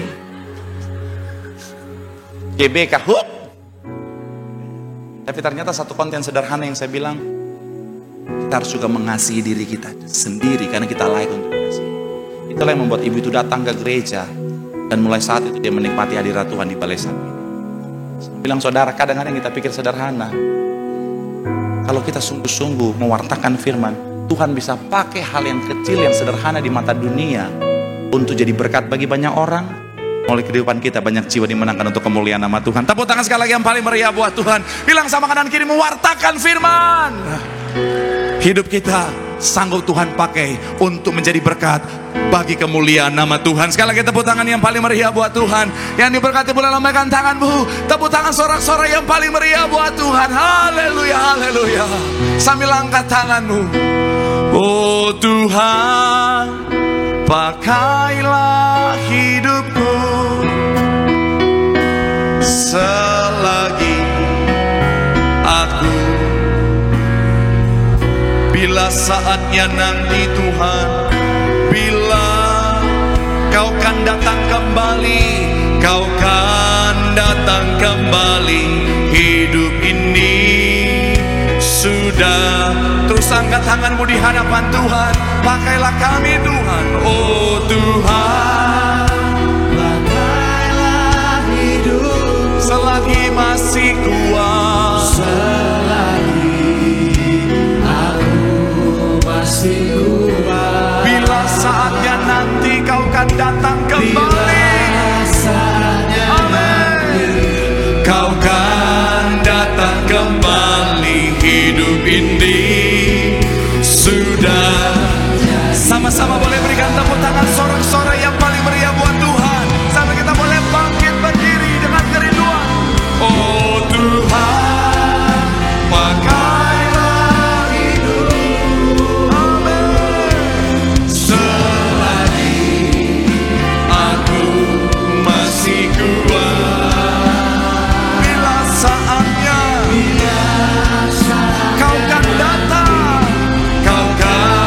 GBK, tapi ternyata satu konten sederhana yang saya bilang, kita harus juga mengasihi diri kita sendiri karena kita layak untuk mengasihi. Itulah yang membuat ibu itu datang ke gereja dan mulai saat itu dia menikmati hadirat Tuhan di Balai Sarbini. Saya bilang saudara, kadang-kadang kita pikir sederhana. Kalau kita sungguh-sungguh mewartakan firman, Tuhan bisa pakai hal yang kecil yang sederhana di mata dunia untuk jadi berkat bagi banyak orang. Oleh kehidupan kita banyak jiwa dimenangkan untuk kemuliaan nama Tuhan. Tepuk tangan sekali lagi yang paling meriah buat Tuhan. Bilang sama kanan kiri, mewartakan firman. Hidup kita sanggup Tuhan pakai untuk menjadi berkat bagi kemuliaan nama Tuhan. Sekali lagi tepuk tangan yang paling meriah buat Tuhan. Yang diberkati boleh lambaikan tanganmu. Tepuk tangan sorak-sorai yang paling meriah buat Tuhan. Haleluya, haleluya. Sambil angkat tanganmu. Oh Tuhan, pakailah hidupku selagi aku, bila saatnya nanti Tuhan, bila Kau kan datang kembali, Kau kan datang kembali, hidup ini sudah. Terus angkat tanganmu di hadapan Tuhan. Pakailah kami Tuhan. Oh Tuhan, pakailah hidup selagi masih kuat, selagi aku masih kuat. Bila saatnya nanti Kau kan datang kembali, amin, Kau kan datang kembali, hidup ini sudah. Sama-sama boleh berikan tepuk tangan sorak-sorai yang paling meriah buat Tuhan. Sampai kita boleh bangkit berdiri dengan kerinduan. Oh Tuhan, pakailah hidup, amin, selagi aku masih kuat. Bila saatnya Kau kan datang, Kau kan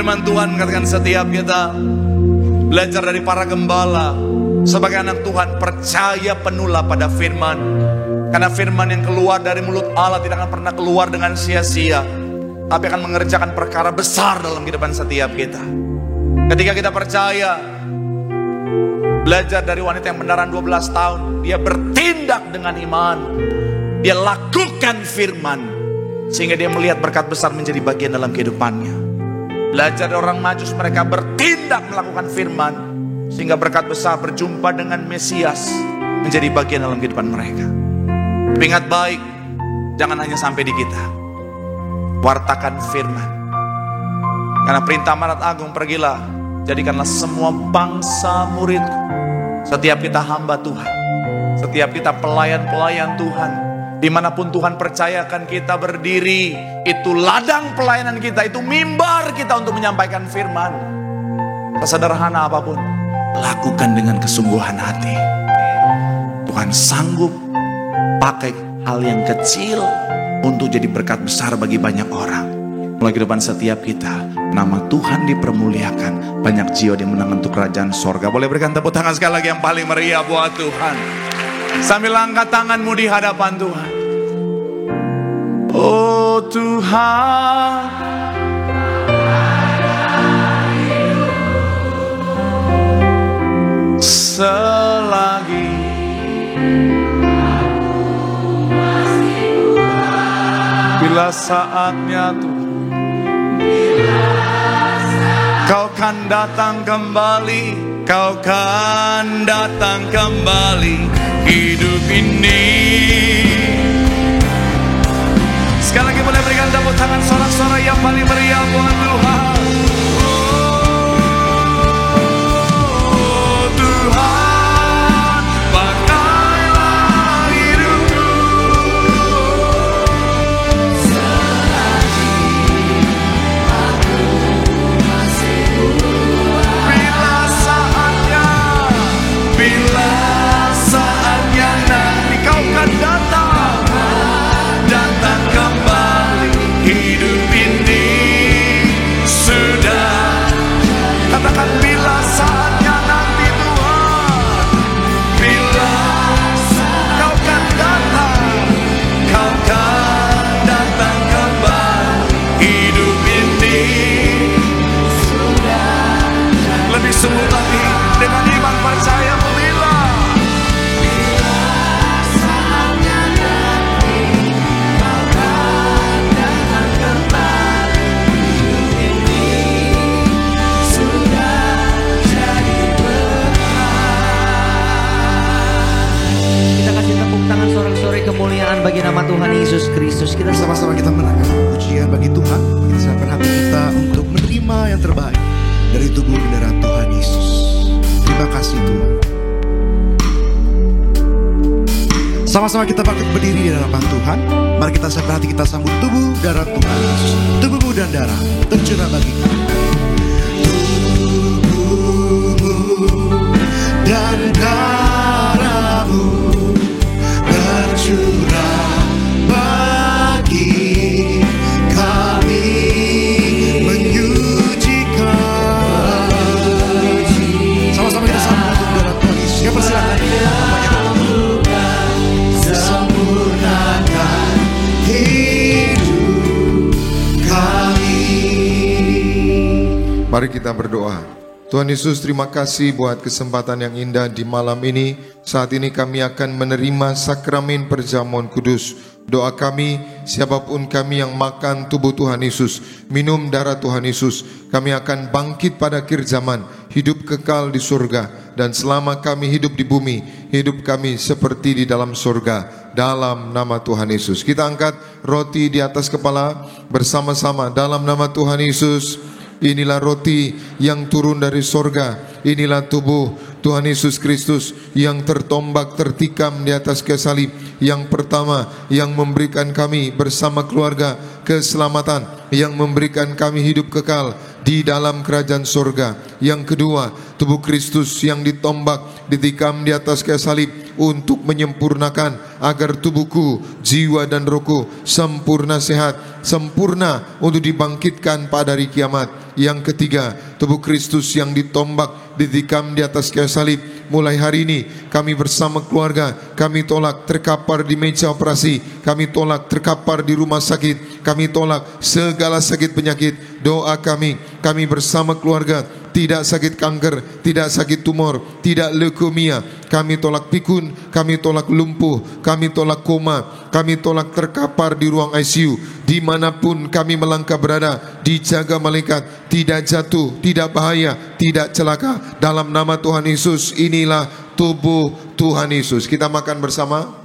Firman Tuhan katakan setiap kita belajar dari para gembala. Sebagai anak Tuhan percaya penuhlah pada firman. Karena firman yang keluar dari mulut Allah tidak akan pernah keluar dengan sia-sia, tapi akan mengerjakan perkara besar dalam kehidupan setiap kita. Ketika kita percaya, belajar dari wanita yang benaran 12 tahun, dia bertindak dengan iman. Dia lakukan firman, sehingga dia melihat berkat besar menjadi bagian dalam kehidupannya. Belajar dari orang Majus, mereka bertindak melakukan firman, sehingga berkat besar berjumpa dengan Mesias menjadi bagian dalam kehidupan mereka. Tapi ingat baik, jangan hanya sampai di kita. Wartakan firman. Karena perintah amanat agung, pergilah, jadikanlah semua bangsa muridku. Setiap kita hamba Tuhan, setiap kita pelayan-pelayan Tuhan, dimanapun Tuhan percayakan kita berdiri, itu ladang pelayanan kita, itu mimbar kita untuk menyampaikan firman. Sesederhana apapun, lakukan dengan kesungguhan hati. Tuhan sanggup pakai hal yang kecil untuk jadi berkat besar bagi banyak orang. Mulai kehidupan setiap kita, nama Tuhan dipermuliakan, banyak jiwa dimenang untuk kerajaan sorga. Boleh berikan tepuk tangan sekali lagi yang paling meriah buat Tuhan, sambil angkat tanganmu di hadapan Tuhan. Oh Tuhan, selagi bila saatnya Tuhan, Kau kan datang kembali, Kau kan datang kembali hidup ini. Sekali lagi boleh berikan tepuk tangan sorak-sorai yang paling meriah buat Tuhan. Oh Tuhan, pakailah hidupku. Bila saatnya nanti Kau kan datang kembali hidup ini. Sudah, katakan bila saatnya nanti Tuhan, bila Kau kan datang kembali hidup ini. Lebih sungguh lagi dengan iman percaya bila saatnya nanti Kau kan datang kembali hidup ini. Sudah jadi Kita kasih tepuk tangan sorak-sorai kemuliaan bagi nama Tuhan Yesus Kristus. Kita Sama-sama kita menaikkan pujian bagi Tuhan. Kita siapkan hati kita untuk menerima yang terbaik dari tubuh dan darah Tuhan Yesus. Terima kasih Tuhan. Sama-sama kita bangkit berdiri di hadapan Tuhan. Mari kita siapkan hati kita sambut tubuh darah Tuhan Yesus. Tubuhmu dan darah tercurah bagi kami. Tubuhmu dan darahmu tercurah bagi kami, menyucikan. Sama-sama kita sambut untuk darah Tuhan Yesus. Ya persilakan. Sempurnakan hidup kami. Mari kita berdoa. Tuhan Yesus, terima kasih buat kesempatan yang indah di malam ini. Saat ini kami akan menerima sakramen perjamuan kudus. Doa kami, siapapun kami yang makan tubuh Tuhan Yesus, minum darah Tuhan Yesus, kami akan bangkit pada akhir zaman, hidup kekal di surga. Dan selama kami hidup di bumi, hidup kami seperti di dalam surga, dalam nama Tuhan Yesus. Kita angkat roti di atas kepala bersama-sama dalam nama Tuhan Yesus. Inilah roti yang turun dari sorga. Inilah tubuh Tuhan Yesus Kristus yang tertombak, tertikam di atas kayu salib. Yang pertama, yang memberikan kami bersama keluarga keselamatan, yang memberikan kami hidup kekal di dalam kerajaan sorga. Yang kedua, tubuh Kristus yang ditombak, ditikam di atas kayu salib, untuk menyempurnakan agar tubuhku, jiwa dan rohku sempurna sehat, sempurna untuk dibangkitkan pada hari kiamat. Yang ketiga, tubuh Kristus yang ditombak, ditikam di atas kayu salib. Mulai hari ini kami bersama keluarga, kami tolak terkapar di meja operasi, kami tolak terkapar di rumah sakit, kami tolak segala sakit penyakit. Doa kami bersama keluarga tidak sakit kanker, tidak sakit tumor, tidak leukemia. Kami tolak pikun, kami tolak lumpuh, kami tolak koma, kami tolak terkapar di ruang ICU. Dimanapun kami melangkah berada, dijaga malaikat, tidak jatuh, tidak bahaya, tidak celaka. Dalam nama Tuhan Yesus, inilah tubuh Tuhan Yesus. Kita makan bersama.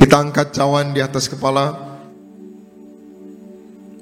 Kita angkat cawan di atas kepala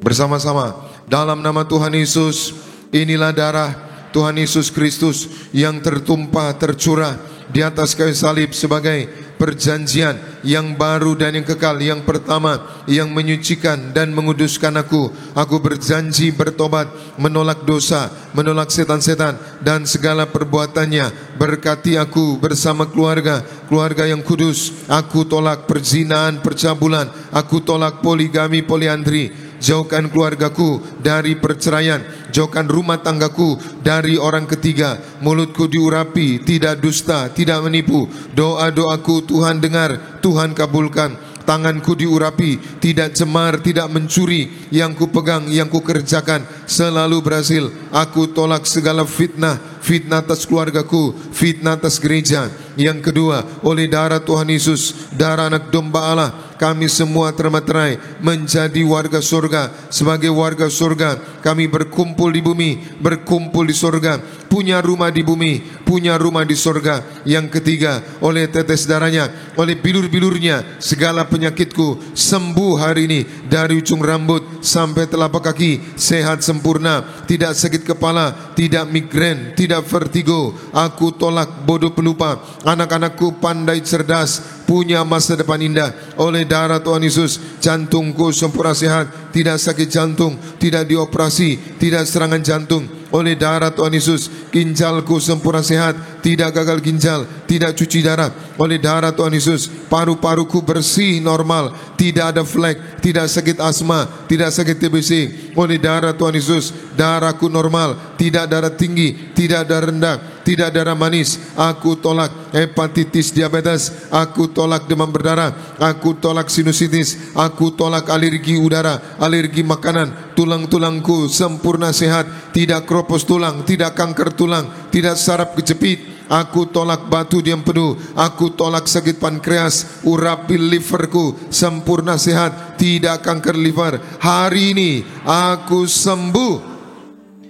bersama-sama. Dalam nama Tuhan Yesus, inilah darah Tuhan Yesus Kristus yang tertumpah, tercurah di atas kayu salib sebagai perjanjian yang baru dan yang kekal, yang pertama, yang menyucikan dan menguduskan aku. Aku berjanji bertobat, menolak dosa, menolak setan-setan dan segala perbuatannya. Berkati aku bersama keluarga yang kudus. Aku tolak perzinahan, percabulan. Aku tolak poligami, poliandri. Jauhkan keluargaku dari perceraian, jauhkan rumah tanggaku dari orang ketiga. Mulutku diurapi, tidak dusta, tidak menipu. Doa-doaku Tuhan dengar, Tuhan kabulkan. Tanganku diurapi, tidak cemar, tidak mencuri. Yang ku pegang, yang ku kerjakan selalu berhasil. Aku tolak segala fitnah, fitnah atas keluargaku, fitnah atas gereja. Yang kedua, oleh darah Tuhan Yesus, darah anak domba Allah, kami semua termaterai menjadi warga surga. Sebagai warga surga, kami berkumpul di bumi, berkumpul di surga, punya rumah di bumi, punya rumah di surga. Yang ketiga, oleh tetes darahnya, oleh bilur-bilurnya, segala penyakitku sembuh hari ini. Dari ujung rambut sampai telapak kaki, sehat sempurna, tidak sakit kepala, tidak migrain, tidak vertigo. Aku tolak bodoh pelupa. Anak-anakku pandai cerdas, punya masa depan indah. Oleh darah Tuhan Yesus, jantungku sempurna sehat, tidak sakit jantung, tidak dioperasi, tidak serangan jantung. Oleh darah Tuhan Yesus, ginjalku sempurna sehat, tidak gagal ginjal, tidak cuci darah. Oleh darah Tuhan Yesus, paru-paruku bersih, normal, tidak ada flek, tidak sakit asma, tidak sakit TBC. Oleh darah Tuhan Yesus, darahku normal, tidak darah tinggi, tidak darah rendah, tidak darah manis. Aku tolak hepatitis, diabetes. Aku tolak demam berdarah. Aku tolak sinusitis. Aku tolak alergi udara, alergi makanan. Tulang-tulangku sempurna sehat, tidak keropos tulang, tidak kanker tulang, tidak saraf kejepit. Aku tolak batu di empedu. Aku tolak sakit pankreas. Urapi liverku sempurna sehat, tidak kanker liver. Hari ini aku sembuh.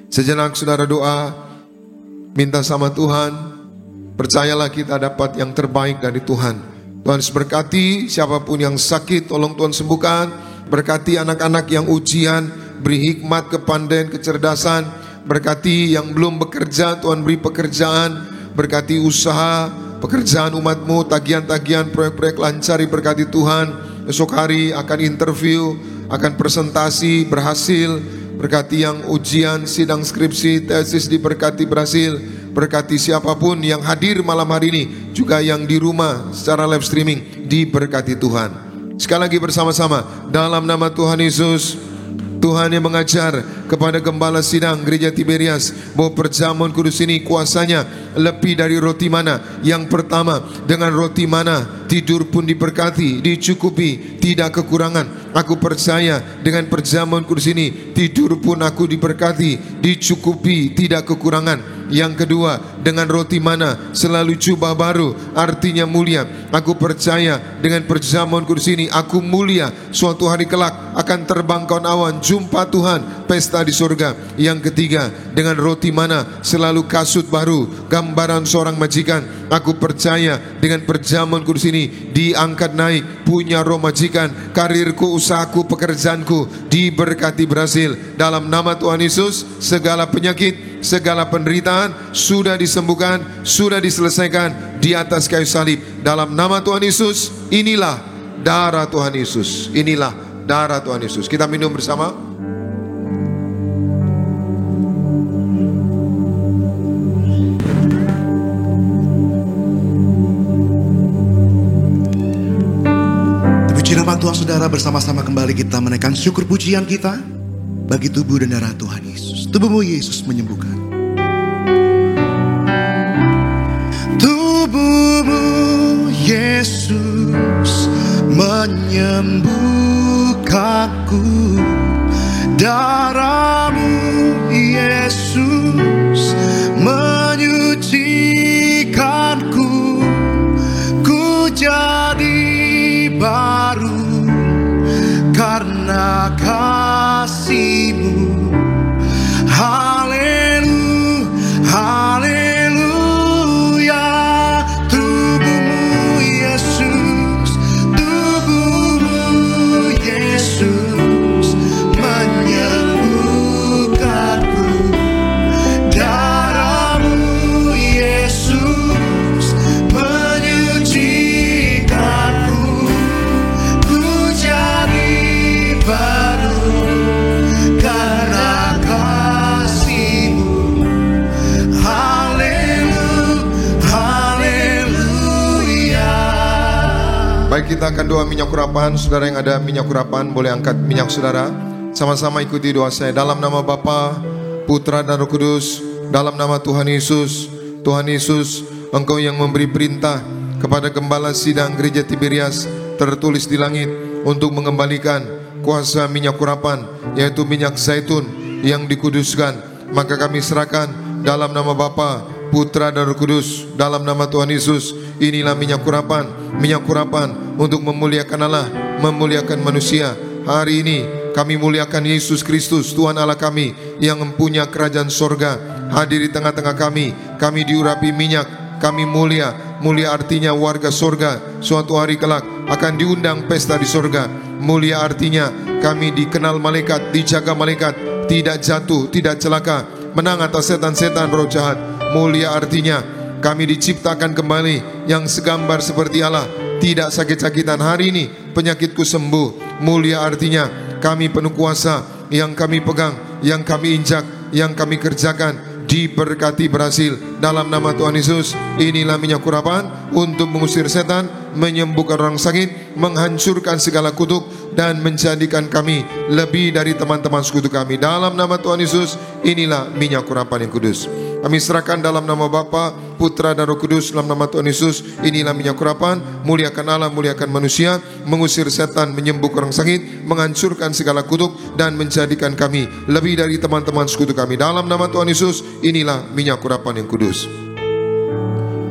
Sejenak saudara doa, minta sama Tuhan. Percayalah kita dapat yang terbaik dari Tuhan. Tuhan berkati siapapun yang sakit, tolong Tuhan sembuhkan. Berkati anak-anak yang ujian, beri hikmat, kepandaian, kecerdasan. Berkati yang belum bekerja, Tuhan beri pekerjaan. Berkati usaha, pekerjaan umatmu, tagihan-tagihan, proyek-proyek lancar, berkati Tuhan. Esok hari akan interview, akan presentasi, berhasil. Berkati yang ujian, sidang skripsi, tesis diberkati berhasil. Berkati siapapun yang hadir malam hari ini, juga yang di rumah secara live streaming, diberkati Tuhan. Sekali lagi bersama-sama, dalam nama Tuhan Yesus. Tuhan yang mengajar kepada gembala sidang gereja Tiberias bahwa perjamuan kudus ini kuasanya lebih dari roti mana. Yang pertama, dengan roti mana tidur pun diberkati, dicukupi, tidak kekurangan. Aku percaya dengan perjamuan kudus ini tidur pun aku diberkati, dicukupi, tidak kekurangan. Yang kedua, dengan roti mana selalu jubah baru, artinya mulia. Aku percaya dengan perjamuan kudus ini aku mulia. Suatu hari kelak akan terbang kawan awan, jumpa Tuhan, pesta di surga. Yang ketiga, dengan roti mana selalu kasut baru, gambaran seorang majikan. Aku percaya dengan perjamuan kudus ini diangkat naik, punya roh majikan. Karirku, usahaku, pekerjaanku diberkati berhasil. Dalam nama Tuhan Yesus, segala penyakit, segala penderitaan sudah disembuhkan, sudah diselesaikan di atas kayu salib. Dalam nama Tuhan Yesus, inilah darah Tuhan Yesus. Inilah darah Tuhan Yesus. Kita minum bersama. Puji nama Tuhan, saudara, bersama-sama kembali kita menaikkan syukur pujian kita bagi tubuh dan darah Tuhan Yesus. Tubuhmu Yesus menyembuhkan. Tubuhmu Yesus menyembuhkanku. Darahmu Yesus menyucikanku. Ku jadi baru karena kasih-Mu. Haleluya, haleluya. Tubuhmu Yesus, tubuhmu Yesus menyembuhkanku. Darahmu Yesus menyucikanku. Ku jadi baru karena kasih-Mu. Haleluya. Baik, kita akan doa minyak urapan. Saudara yang ada minyak urapan boleh angkat minyak saudara. Sama-sama ikuti doa saya. Dalam nama Bapa, Putra dan Roh Kudus, dalam nama Tuhan Yesus. Tuhan Yesus, Engkau yang memberi perintah kepada gembala sidang gereja Tiberias, tertulis di langit, untuk mengembalikan kuasa minyak urapan, yaitu minyak zaitun yang dikuduskan. Maka kami serahkan dalam nama Bapa, Putra dan Roh Kudus, dalam nama Tuhan Yesus. Inilah minyak urapan untuk memuliakan Allah, memuliakan manusia. Hari ini kami muliakan Yesus Kristus, Tuhan Allah kami yang mempunyai kerajaan sorga, hadir di tengah-tengah kami. Kami diurapi minyak, kami mulia. Mulia artinya warga sorga, suatu hari kelak akan diundang pesta di sorga. Mulia artinya kami dikenal malaikat, dijaga malaikat, tidak jatuh, tidak celaka, menang atas setan-setan roh jahat. Mulia artinya kami diciptakan kembali yang segambar seperti Allah, tidak sakit-sakitan. Hari ini penyakitku sembuh. Mulia artinya kami penuh kuasa, yang kami pegang, yang kami injak, yang kami kerjakan diberkati berhasil. Dalam nama Tuhan Yesus, inilah minyak urapan untuk mengusir setan, menyembuhkan orang sakit, menghancurkan segala kutuk, dan menjadikan kami lebih dari teman-teman sekutu kami. Dalam nama Tuhan Yesus, inilah minyak urapan yang kudus. Kami serahkan dalam nama Bapa, Putra dan Roh Kudus, dalam nama Tuhan Yesus. Inilah minyak urapan, muliakan Allah, muliakan manusia, mengusir setan, menyembuhkan orang sakit, menghancurkan segala kutuk, dan menjadikan kami lebih dari teman-teman sekutu kami. Dalam nama Tuhan Yesus, inilah minyak urapan yang kudus.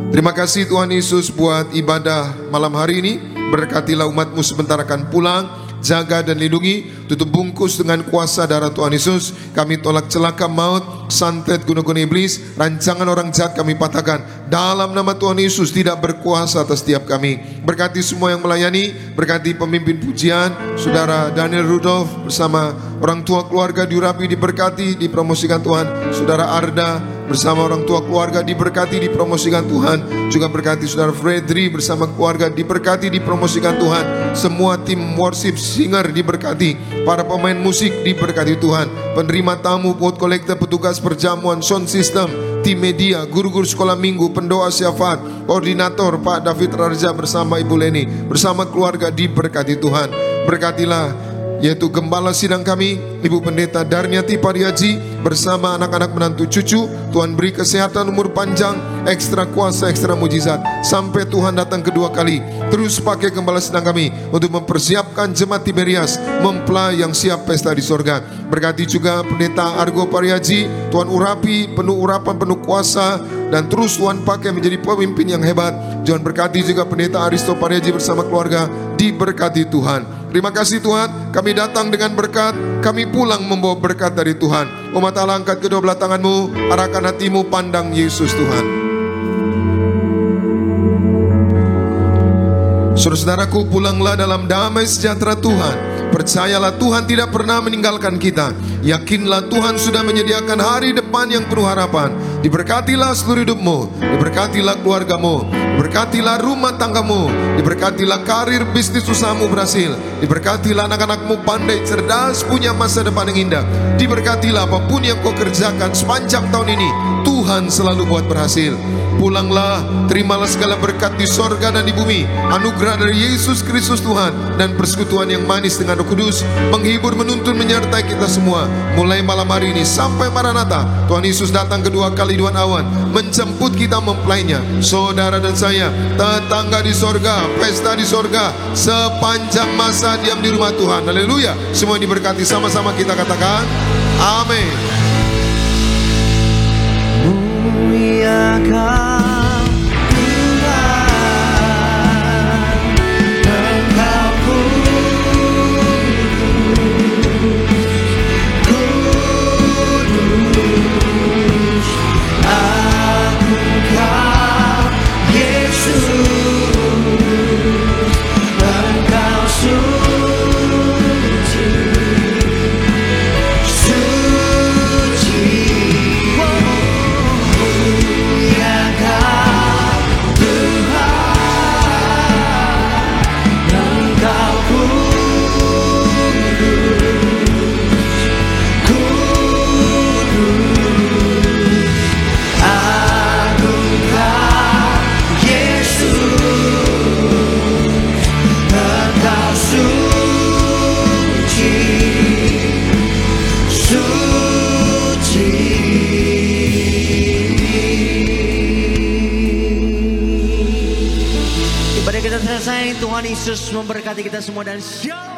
Terima kasih Tuhan Yesus buat ibadah malam hari ini. Berkatilah umat-Mu sebentar akan pulang. Jaga dan lindungi, tutup bungkus dengan kuasa darah Tuhan Yesus. Kami tolak celaka maut, santet guna-guna iblis, rancangan orang jahat kami patahkan. Dalam nama Tuhan Yesus, tidak berkuasa atas setiap kami. Berkati semua yang melayani, berkati pemimpin pujian, Saudara Daniel Rudolf bersama orang tua keluarga diurapi, diberkati, dipromosikan Tuhan. Saudara Arda bersama orang tua keluarga diberkati, dipromosikan Tuhan. Juga berkati Saudara Fredri bersama keluarga diberkati, dipromosikan Tuhan. Semua tim worship singer diberkati, para pemain musik diberkati Tuhan. Penerima tamu, vote collector, petugas perjamuan, sound system, tim media, guru-guru sekolah minggu, pendoa syafaat, koordinator Pak David Rarja bersama Ibu Leni, bersama keluarga diberkati Tuhan. Berkatilah yaitu Gembala Sidang kami, Ibu Pendeta Darniati Pariaji, bersama anak-anak menantu cucu. Tuhan beri kesehatan, umur panjang, ekstra kuasa, ekstra mujizat, sampai Tuhan datang kedua kali. Terus pakai Gembala Sidang kami untuk mempersiapkan jemaat Tiberias mempelai yang siap pesta di sorga. Berkati juga Pendeta Argo Pariaji, Tuhan urapi, penuh urapan, penuh kuasa, dan terus Tuhan pakai menjadi pemimpin yang hebat. Tuhan berkati juga Pendeta Aristo Pariaji bersama keluarga, diberkati Tuhan. Terima kasih Tuhan, kami datang dengan berkat, kami pulang membawa berkat dari Tuhan. Umat Allah, angkat kedua belah tanganmu, arahkan hatimu, pandang Yesus Tuhan. Saudara-saudaraku, pulanglah dalam damai sejahtera Tuhan. Percayalah Tuhan tidak pernah meninggalkan kita. Yakinlah Tuhan sudah menyediakan hari depan yang penuh harapan. Diberkatilah seluruh hidupmu, diberkatilah keluargamu, diberkatilah rumah tanggamu, diberkatilah karir bisnis usahamu berhasil, diberkatilah anak-anakmu pandai, cerdas, punya masa depan yang indah. Diberkatilah apapun yang kau kerjakan sepanjang tahun ini, Tuhan selalu buat berhasil. Pulanglah, terimalah segala berkat di sorga dan di bumi, anugerah dari Yesus Kristus Tuhan, dan persekutuan yang manis dengan Roh Kudus, menghibur, menuntun, menyertai kita semua, mulai malam hari ini sampai Maranatha. Tuhan Yesus datang kedua kali Tuhan awan, menjemput kita mempelainya. Saudara dan saya, tetangga di sorga, pesta di sorga, sepanjang masa diam di rumah Tuhan. Haleluya. Semua diberkati, sama-sama kita katakan amin. Muliakan Tuhan, Engkau kudus, agungkan Yesus, Engkau suci, suci. Ibadah kita selesai, Tuhan Yesus memberkati kita semua dan shalom.